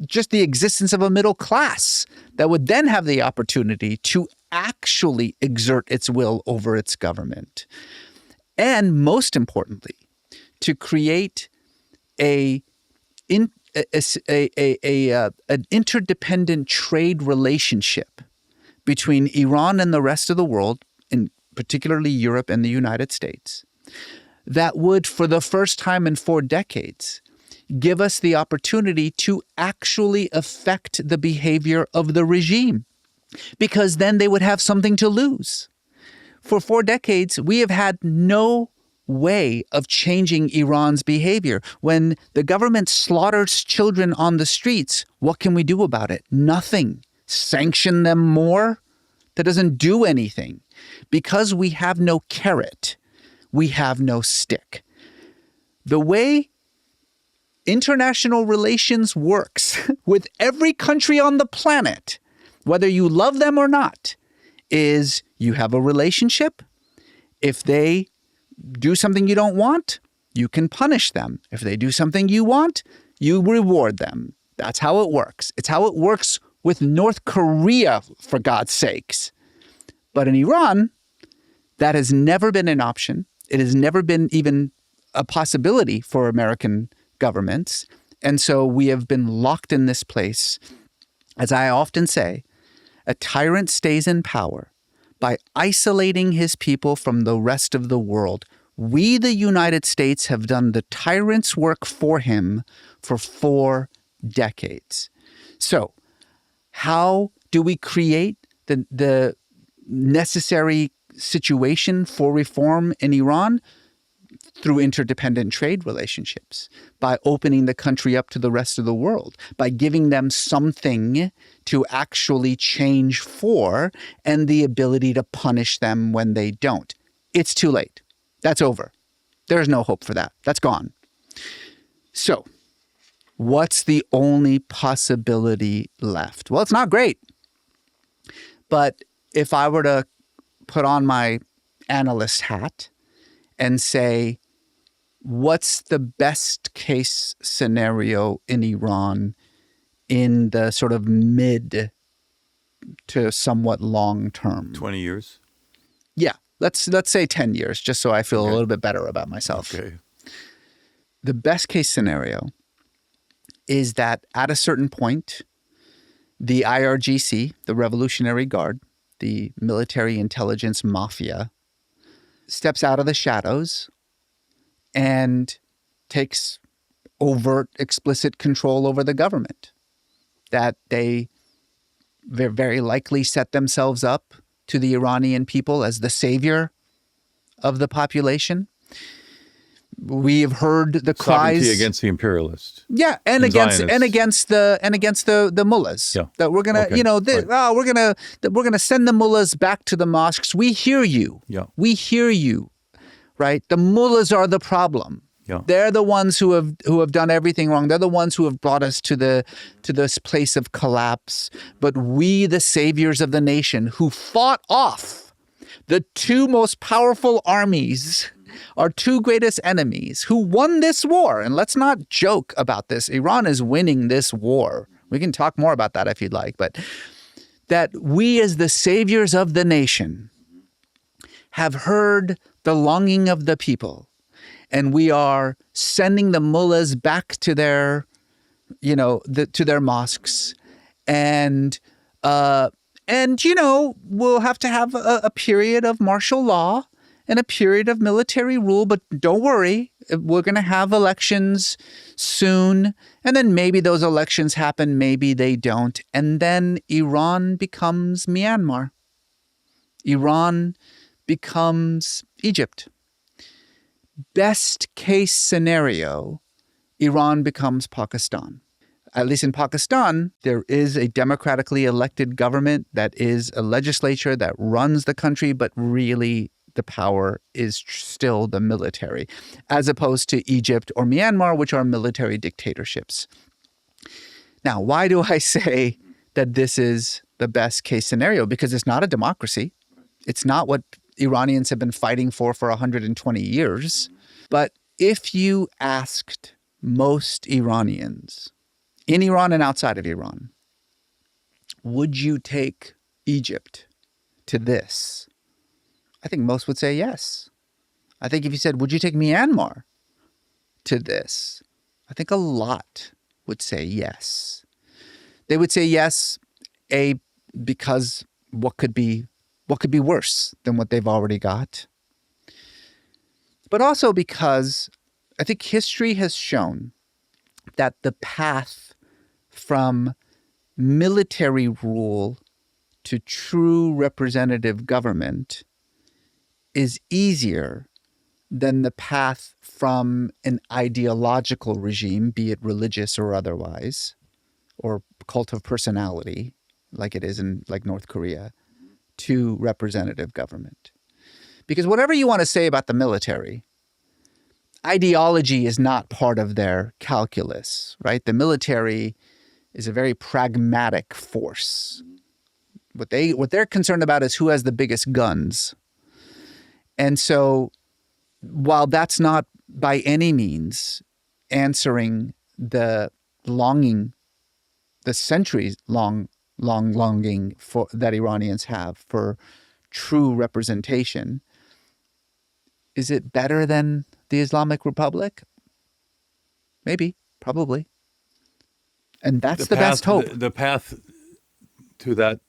just the existence of a middle class that would then have the opportunity to actually exert its will over its government. And most importantly, to create an interdependent trade relationship between Iran and the rest of the world, and particularly Europe and the United States, that would, for the first time in 4 decades, give us the opportunity to actually affect the behavior of the regime, because then they would have something to lose. For 4 decades, we have had no way of changing Iran's behavior. When the government slaughters children on the streets, what can we do about it? Nothing. Sanction them more? That doesn't do anything. Because we have no carrot, we have no stick. The way international relations works with every country on the planet, whether you love them or not, is you have a relationship. If they do something you don't want, you can punish them. If they do something you want, you reward them. That's how it works. It's how it works with North Korea, for God's sakes. But in Iran, that has never been an option. It has never been even a possibility for American governments. And so we have been locked in this place. As I often say, a tyrant stays in power by isolating his people from the rest of the world. We, the United States, have done the tyrant's work for him for 4 decades. So how do we create the necessary situation for reform in Iran? through interdependent trade relationships, by opening the country up to the rest of the world, by giving them something to actually change for and the ability to punish them when they don't. It's too late. That's over. There's no hope for that. That's gone. So, what's the only possibility left? Well, it's not great. But if I were to put on my analyst hat and say, what's the best case scenario in Iran in the sort of mid to somewhat long term? 20 years? Yeah. Let's say 10 years, just so I feel a little bit better about myself. Okay. The best case scenario is that at a certain point, the IRGC, the Revolutionary Guard, the military intelligence mafia, steps out of the shadows and takes overt, explicit control over the government. That they very likely set themselves up to the Iranian people as the savior of the population. We've heard the cries Sovereignty against the imperialists. Yeah, and against the mullahs. Yeah. That we're gonna, we're gonna send the mullahs back to the mosques. We hear you. Yeah. We hear you. Right? The mullahs are the problem. Yeah. They're the ones who have done everything wrong. They're the ones who have brought us to this place of collapse. But we, the saviors of the nation, who fought off the two most powerful armies, our two greatest enemies, who won this war. And let's not joke about this. Iran is winning this war. We can talk more about that if you'd like. But that we, as the saviors of the nation, have heard the longing of the people. And we are sending the mullahs back to their, to their mosques. And we'll have to have a period of martial law and a period of military rule. But don't worry, we're going to have elections soon. And then maybe those elections happen, maybe they don't. And then Iran becomes Myanmar. Iran becomes Egypt. Best case scenario, Iran becomes Pakistan. At least in Pakistan, there is a democratically elected government that is a legislature that runs the country, but really the power is still the military, as opposed to Egypt or Myanmar, which are military dictatorships. Now, why do I say that this is the best case scenario? Because it's not a democracy. It's not what Iranians have been fighting for 120 years. But if you asked most Iranians, in Iran and outside of Iran, would you take Egypt to this? I think most would say yes. I think if you said, would you take Myanmar to this? I think a lot would say yes. They would say yes, because what could be worse than what they've already got? But also because I think history has shown that the path from military rule to true representative government is easier than the path from an ideological regime, be it religious or otherwise, or cult of personality, like it is in North Korea, to representative government. Because whatever you want to say about the military, ideology is not part of their calculus, right? The military is a very pragmatic force. What they're concerned about is who has the biggest guns. And so while that's not by any means answering the longing, the centuries-long longing that Iranians have for true representation, is it better than the Islamic Republic? Maybe, probably. And that's the best hope. The path to that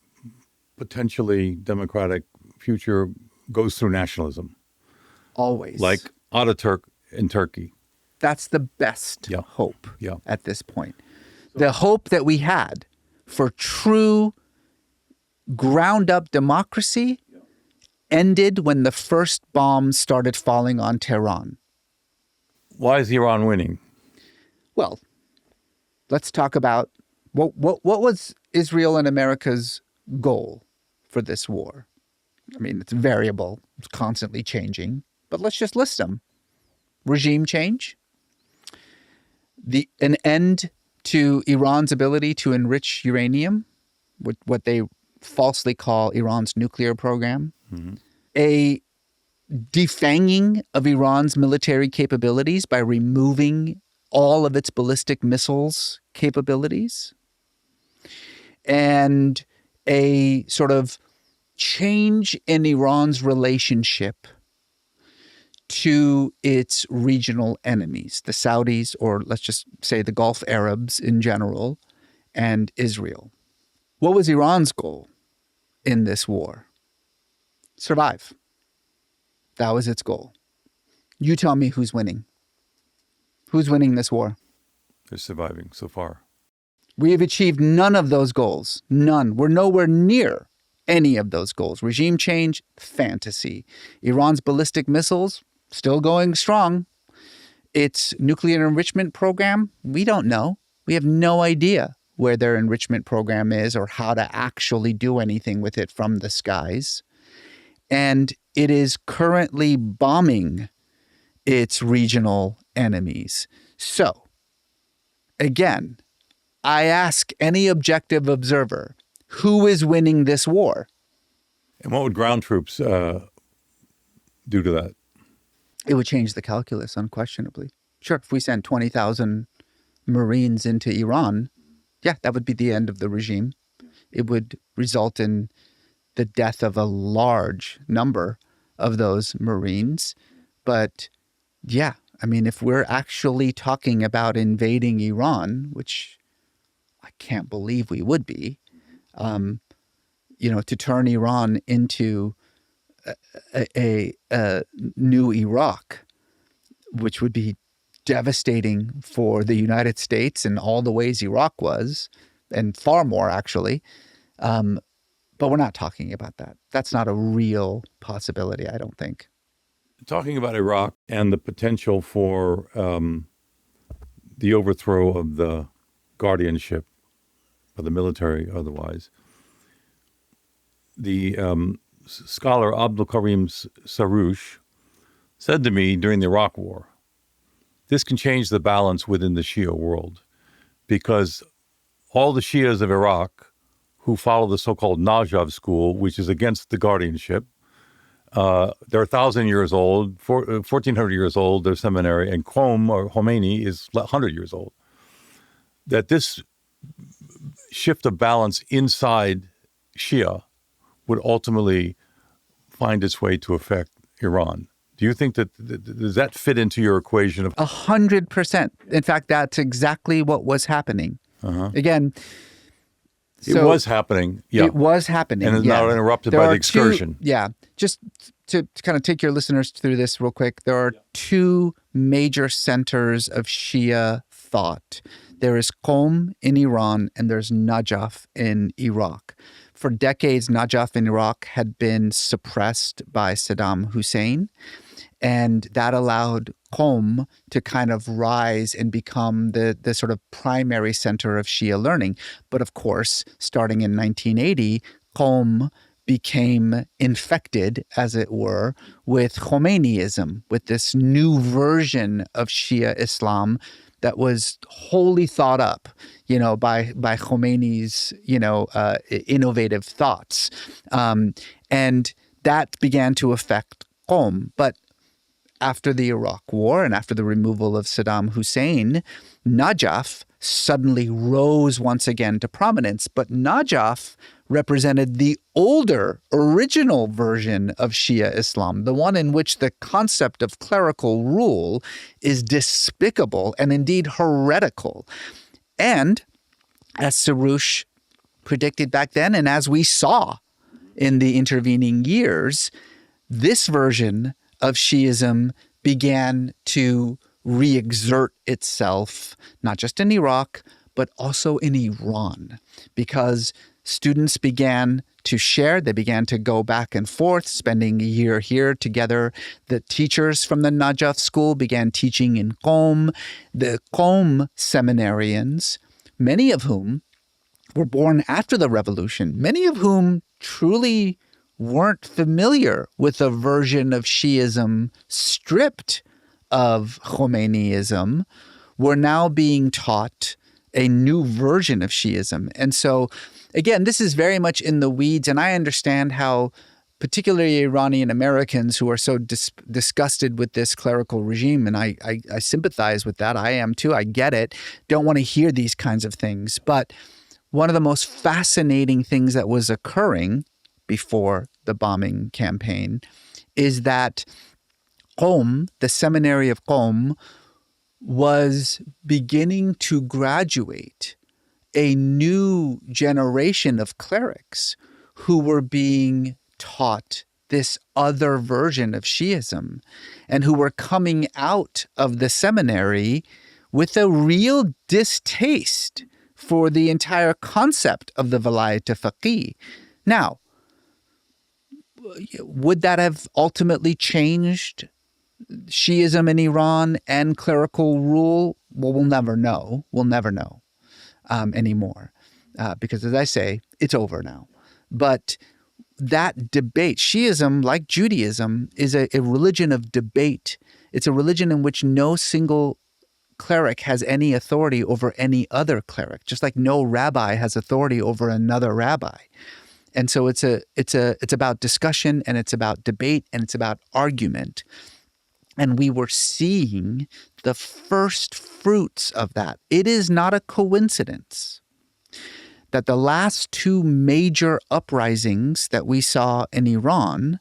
potentially democratic future goes through nationalism. Always. Like Ataturk in Turkey. That's the best hope Yeah. at this point. The hope that we had for true ground-up democracy ended when the first bombs started falling on Tehran. Why is Iran winning? Well, let's talk about what was Israel and America's goal for this war. I mean, it's variable. It's constantly changing. But let's just list them. Regime change. An end to Iran's ability to enrich uranium, what they falsely call Iran's nuclear program. Mm-hmm. A defanging of Iran's military capabilities by removing all of its ballistic missiles capabilities. And a sort of change in Iran's relationship to its regional enemies, the Saudis, or let's just say the Gulf Arabs in general, and Israel. What was Iran's goal in this war? Survive. That was its goal. You tell me who's winning. Who's winning this war? They're surviving so far. We have achieved none of those goals. None. We're nowhere near any of those goals. Regime change, fantasy. Iran's ballistic missiles, still going strong. Its nuclear enrichment program, we don't know. We have no idea where their enrichment program is or how to actually do anything with it from the skies. And it is currently bombing its regional enemies. So, again, I ask any objective observer, who is winning this war? And what would ground troops do to that? It would change the calculus, unquestionably. Sure, if we send 20,000 Marines into Iran, yeah, that would be the end of the regime. It would result in the death of a large number of those Marines. But yeah, I mean, if we're actually talking about invading Iran, which I can't believe we would be, to turn Iran into a new Iraq, which would be devastating for the United States in all the ways Iraq was, and far more actually. But we're not talking about that. That's not a real possibility, I don't think. Talking about Iraq and the potential for the overthrow of the guardianship of the military otherwise, the scholar Abdul Karim Sarouche said to me during the Iraq War, this can change the balance within the Shia world because all the Shias of Iraq who follow the so-called Najaf school, which is against the guardianship, they're 1,000 years old, 1,400 years old, their seminary, and Khomeini is 100 years old. That this shift of balance inside Shia would ultimately find its way to affect Iran. Do you think does that fit into your equation of 100%? In fact, that's exactly what was happening. Uh-huh. Again, it was happening. Yeah, it was happening, and it's now interrupted by the excursion. Just to kind of take your listeners through this real quick. There are two major centers of Shia thought. There is Qom in Iran, and there's Najaf in Iraq. For decades, Najaf in Iraq had been suppressed by Saddam Hussein, and that allowed Qom to kind of rise and become the sort of primary center of Shia learning. But of course, starting in 1980, Qom became infected, as it were, with Khomeiniism, with this new version of Shia Islam that was wholly thought up, by Khomeini's, innovative thoughts. And that began to affect Qom. But after the Iraq War and after the removal of Saddam Hussein, Najaf suddenly rose once again to prominence. But Najaf represented the older, original version of Shia Islam, the one in which the concept of clerical rule is despicable and indeed heretical. And as Sarouche predicted back then, and as we saw in the intervening years, this version of Shiism began to re-exert itself, not just in Iraq, but also in Iran, because students began to share. They began to go back and forth, spending a year here together. The teachers from the Najaf school began teaching in Qom. The Qom seminarians, many of whom were born after the revolution, many of whom truly weren't familiar with a version of Shi'ism stripped of Khomeiniism, were now being taught a new version of Shi'ism. And so, again, this is very much in the weeds, and I understand how particularly Iranian Americans who are so disgusted with this clerical regime, and I sympathize with that. I am too. I get it. Don't want to hear these kinds of things. But one of the most fascinating things that was occurring before the bombing campaign is that Qom, the seminary of Qom, was beginning to graduate a new generation of clerics who were being taught this other version of Shi'ism and who were coming out of the seminary with a real distaste for the entire concept of the Vilayat Faqih. Now, would that have ultimately changed Shi'ism in Iran and clerical rule? Well, we'll never know. We'll never know anymore because, as I say, it's over now. But that debate, Shi'ism, like Judaism, is a religion of debate. It's a religion in which no single cleric has any authority over any other cleric, just like no rabbi has authority over another rabbi. And so it's about discussion, and it's about debate, and it's about argument. And we were seeing the first fruits of that. It is not a coincidence that the last two major uprisings that we saw in Iran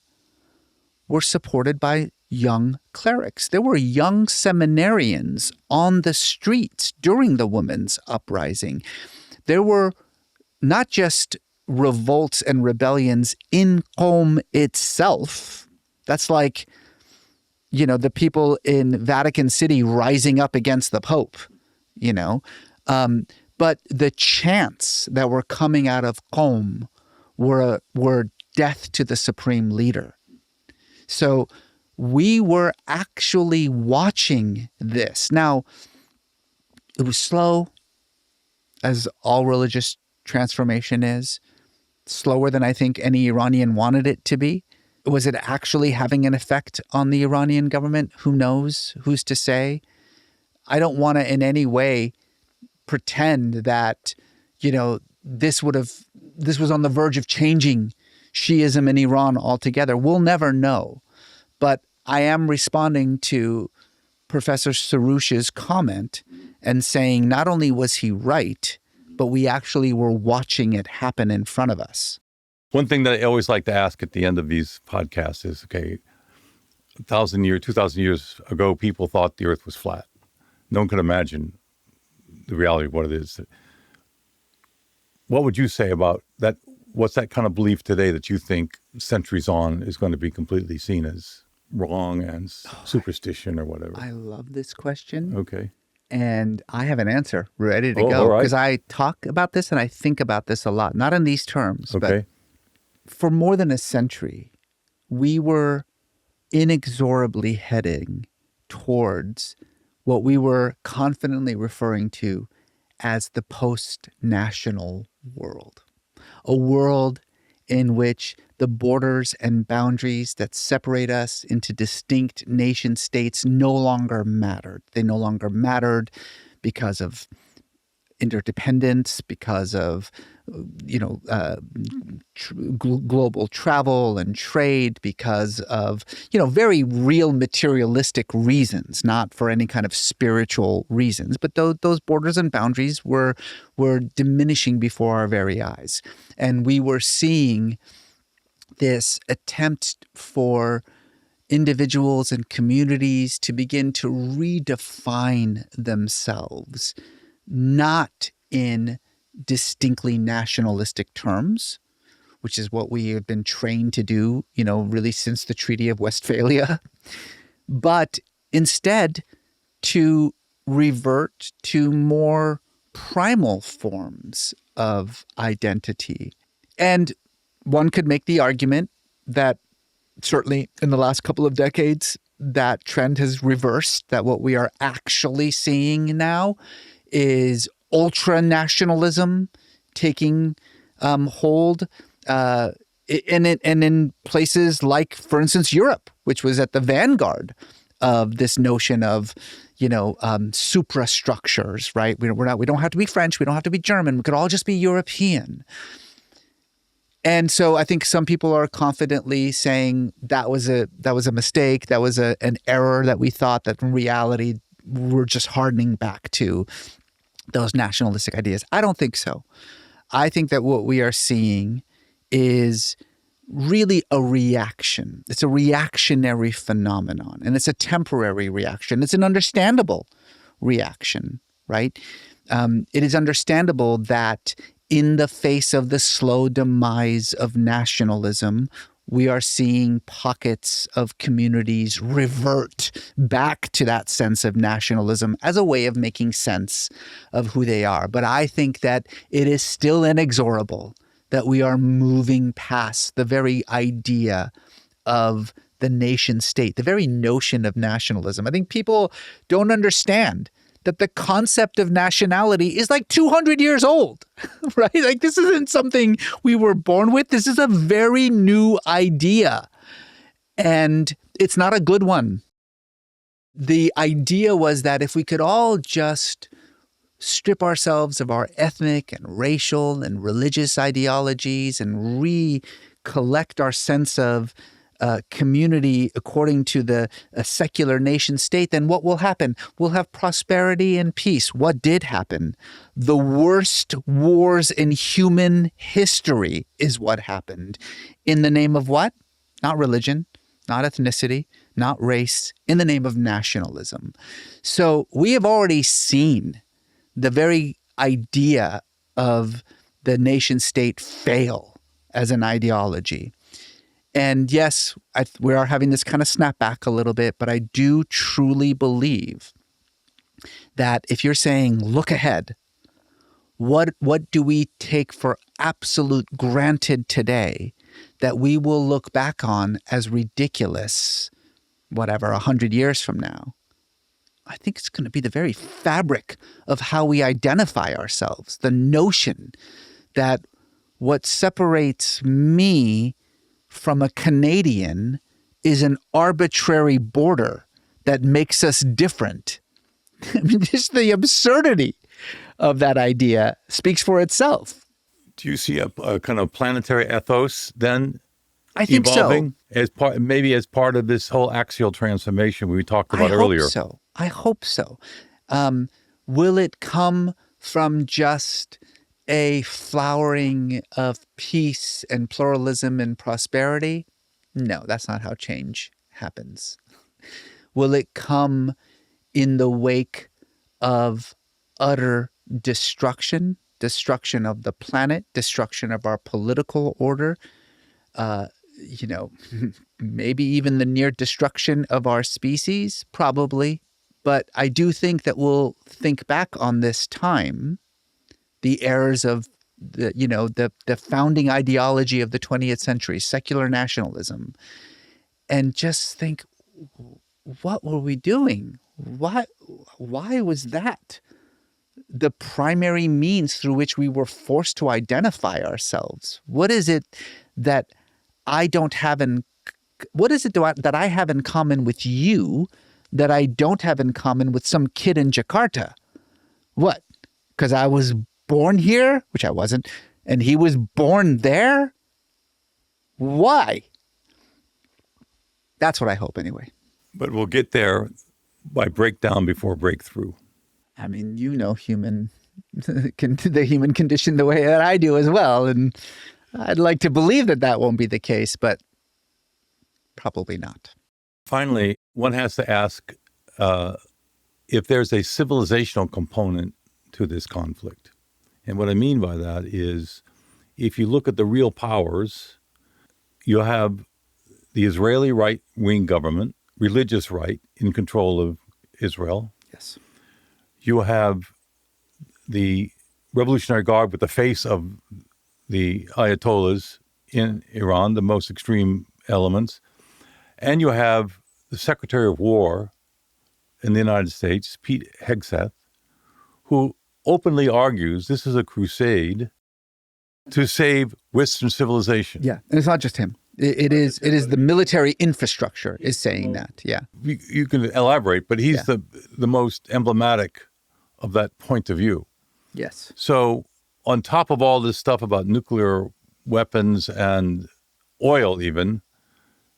were supported by young clerics. There were young seminarians on the streets during the women's uprising. There were not just revolts and rebellions in Qom itself. That's like, you know, the people in Vatican City rising up against the Pope, you know. But the chants that were coming out of Qom were death to the supreme leader. So we were actually watching this. Now, it was slow, as all religious transformation is, slower than I think any Iranian wanted it to be. Was it actually having an effect on the Iranian government? Who knows? Who's to say? I don't want to in any way pretend that, you know, this was on the verge of changing Shi'ism in Iran altogether. We'll never know. But I am responding to Professor Sarouch's comment and saying not only was he right, but we actually were watching it happen in front of us. One thing that I always like to ask at the end of these podcasts is, okay, 2,000 years ago, people thought the earth was flat. No one could imagine the reality of what it is. What would you say about that? What's that kind of belief today that you think centuries on is going to be completely seen as wrong and superstition or whatever? I love this question. Okay. And I have an answer ready to go because I talk about this and I think about this a lot, not in these terms, but for more than a century, we were inexorably heading towards what we were confidently referring to as the post-national world, a world in which the borders and boundaries that separate us into distinct nation states no longer mattered. They no longer mattered because of interdependence, because of global travel and trade, because of very real materialistic reasons, not for any kind of spiritual reasons. But those borders and boundaries were diminishing before our very eyes, and we were seeing this attempt for individuals and communities to begin to redefine themselves, not in distinctly nationalistic terms, which is what we have been trained to do, really since the Treaty of Westphalia, but instead to revert to more primal forms of identity And one could make the argument that certainly in the last couple of decades, that trend has reversed, that what we are actually seeing now is ultra-nationalism taking hold, and in places like, for instance, Europe, which was at the vanguard of this notion of, suprastructures, right? We don't have to be French, we don't have to be German, we could all just be European. And so I think some people are confidently saying that was a mistake, that was an error, that we thought that in reality we're just hardening back to those nationalistic ideas. I don't think so. I think that what we are seeing is really a reaction. It's a reactionary phenomenon, and it's a temporary reaction. It's an understandable reaction, right? It is understandable that in the face of the slow demise of nationalism, we are seeing pockets of communities revert back to that sense of nationalism as a way of making sense of who they are. But I think that it is still inexorable that we are moving past the very idea of the nation state, the very notion of nationalism. I think people don't understand that the concept of nationality is like 200 years old, right? Like, this isn't something we were born with. This is a very new idea, and it's not a good one. The idea was that if we could all just strip ourselves of our ethnic and racial and religious ideologies and recollect our sense of community according to the secular nation state, then what will happen? We'll have prosperity and peace. What did happen? The worst wars in human history is what happened. In the name of what? Not religion, not ethnicity, not race, in the name of nationalism. So we have already seen the very idea of the nation state fail as an ideology. And yes, we are having this kind of snapback a little bit, but I do truly believe that if you're saying, look ahead, what do we take for absolute granted today that we will look back on as ridiculous, 100 years from now? I think it's going to be the very fabric of how we identify ourselves, the notion that what separates me from a Canadian is an arbitrary border that makes us different. I mean, just the absurdity of that idea speaks for itself. Do you see a kind of planetary ethos then I think evolving so. as part of this whole axial transformation we talked about earlier? I hope so. Will it come from just a flowering of peace and pluralism and prosperity? No, that's not how change happens. Will it come in the wake of utter destruction of the planet, destruction of our political order, maybe even the near destruction of our species? Probably. But I do think that we'll think back on this time, the errors of the founding ideology of the 20th century, secular nationalism, and just think, what were we doing? Why was that the primary means through which we were forced to identify ourselves? What is it that I don't have what is it that I have in common with you that I don't have in common with some kid in Jakarta? What? Because I was born here, which I wasn't, and he was born there? Why? That's what I hope anyway. But we'll get there by breakdown before breakthrough. I mean, the human condition the way that I do as well. And I'd like to believe that won't be the case, but probably not. Finally, one has to ask if there's a civilizational component to this conflict. And what I mean by that is, if you look at the real powers, you have the Israeli right-wing government, religious right, in control of Israel. Yes. You have the Revolutionary Guard with the face of the Ayatollahs in Iran, the most extreme elements, and you have the Secretary of War in the United States, Pete Hegseth, who openly argues this is a crusade to save Western civilization. Yeah, and it's not just him. It is the military infrastructure is saying that. Yeah, you can elaborate, but he's the most emblematic of that point of view. Yes. So on top of all this stuff about nuclear weapons and oil even,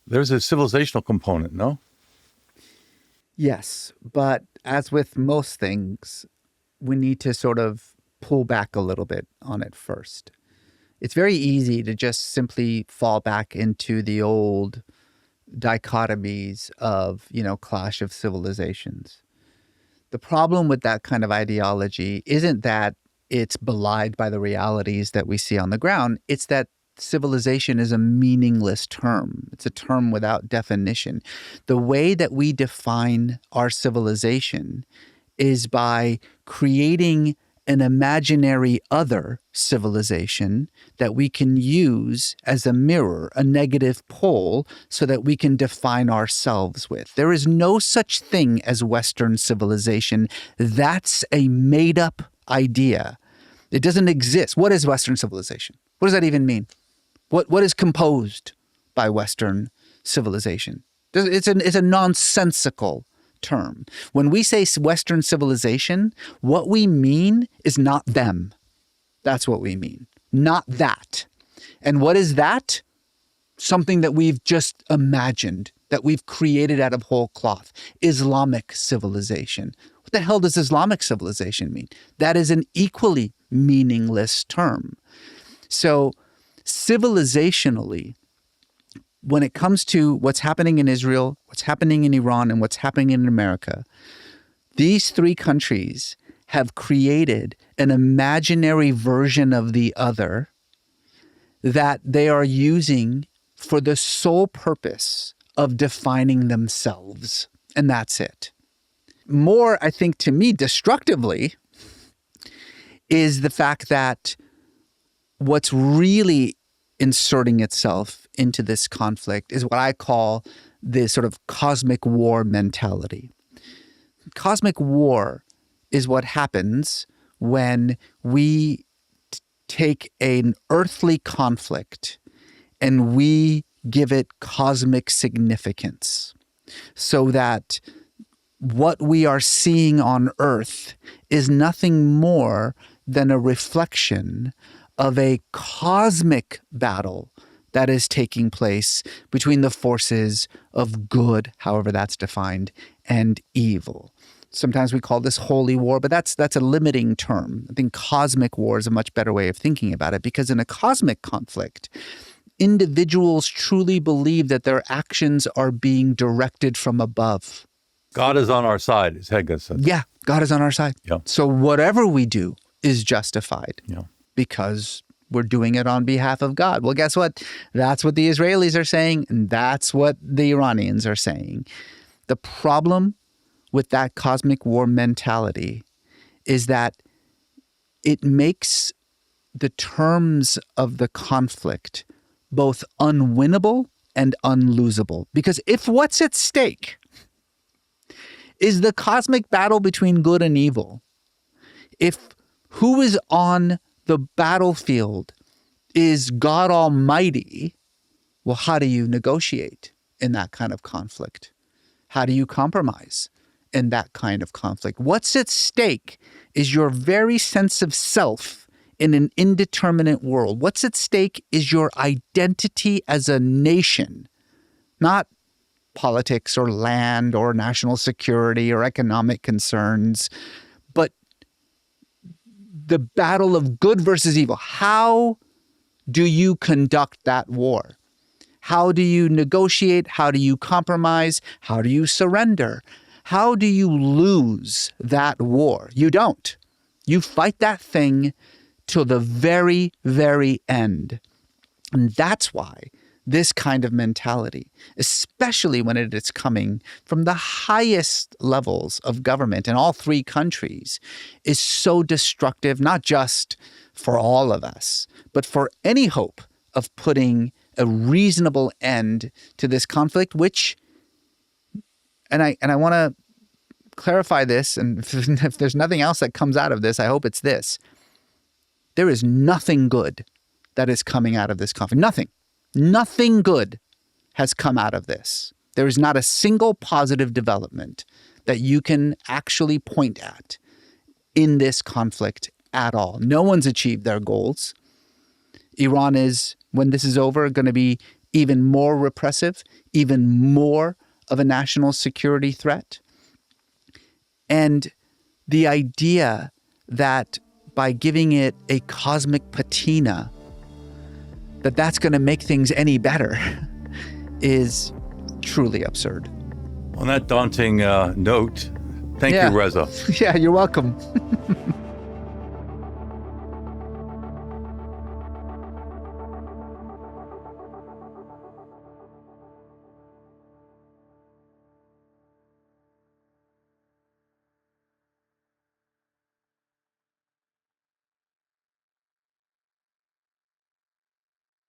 there's a civilizational component, no? Yes, but as with most things, we need to sort of pull back a little bit on it first. It's very easy to just simply fall back into the old dichotomies of, clash of civilizations. The problem with that kind of ideology isn't that it's belied by the realities that we see on the ground. It's that civilization is a meaningless term. It's a term without definition. The way that we define our civilization is by creating an imaginary other civilization that we can use as a mirror, a negative pole, so that we can define ourselves with. There is no such thing as Western civilization. That's a made-up idea. It doesn't exist. What is Western civilization? What does that even mean? What is composed by Western civilization? It's a nonsensical term. When we say Western civilization, what we mean is not them. That's what we mean. Not that. And what is that? Something that we've just imagined, that we've created out of whole cloth. Islamic civilization. What the hell does Islamic civilization mean? That is an equally meaningless term. So civilizationally, when it comes to what's happening in Israel, what's happening in Iran, and what's happening in America, these three countries have created an imaginary version of the other that they are using for the sole purpose of defining themselves. And that's it. More, I think, to me, destructively, is the fact that what's really inserting itself into this conflict is what I call the sort of cosmic war mentality. Cosmic war is what happens when we take an earthly conflict and we give it cosmic significance, so that what we are seeing on Earth is nothing more than a reflection of a cosmic battle that is taking place between the forces of good, however that's defined, and evil. Sometimes we call this holy war, but that's a limiting term. I think cosmic war is a much better way of thinking about it, because in a cosmic conflict, individuals truly believe that their actions are being directed from above. God is on our side, as Hegel said. Yeah, God is on our side. Yeah. So whatever we do is justified. Yeah. Because we're doing it on behalf of God. Well, guess what? That's what the Israelis are saying, and that's what the Iranians are saying. The problem with that cosmic war mentality is that it makes the terms of the conflict both unwinnable and unlosable. Because if what's at stake is the cosmic battle between good and evil, if who is on the battlefield is God Almighty, well, how do you negotiate in that kind of conflict? How do you compromise in that kind of conflict? What's at stake is your very sense of self in an indeterminate world. What's at stake is your identity as a nation, not politics or land or national security or economic concerns, but the battle of good versus evil. How do you conduct that war? How do you negotiate? How do you compromise? How do you surrender? How do you lose that war? You don't. You fight that thing till the very, very end. And that's why this kind of mentality, especially when it is coming from the highest levels of government in all three countries, is so destructive, not just for all of us, but for any hope of putting a reasonable end to this conflict, which, and I want to clarify this, and if there's nothing else that comes out of this, I hope it's this. There is nothing good that is coming out of this conflict. Nothing good has come out of this. There is not a single positive development that you can actually point at in this conflict at all. No one's achieved their goals. Iran is, when this is over, going to be even more repressive, even more of a national security threat. And the idea that by giving it a cosmic patina, that's going to make things any better is truly absurd. On that daunting note, thank you, Reza. Yeah, you're welcome.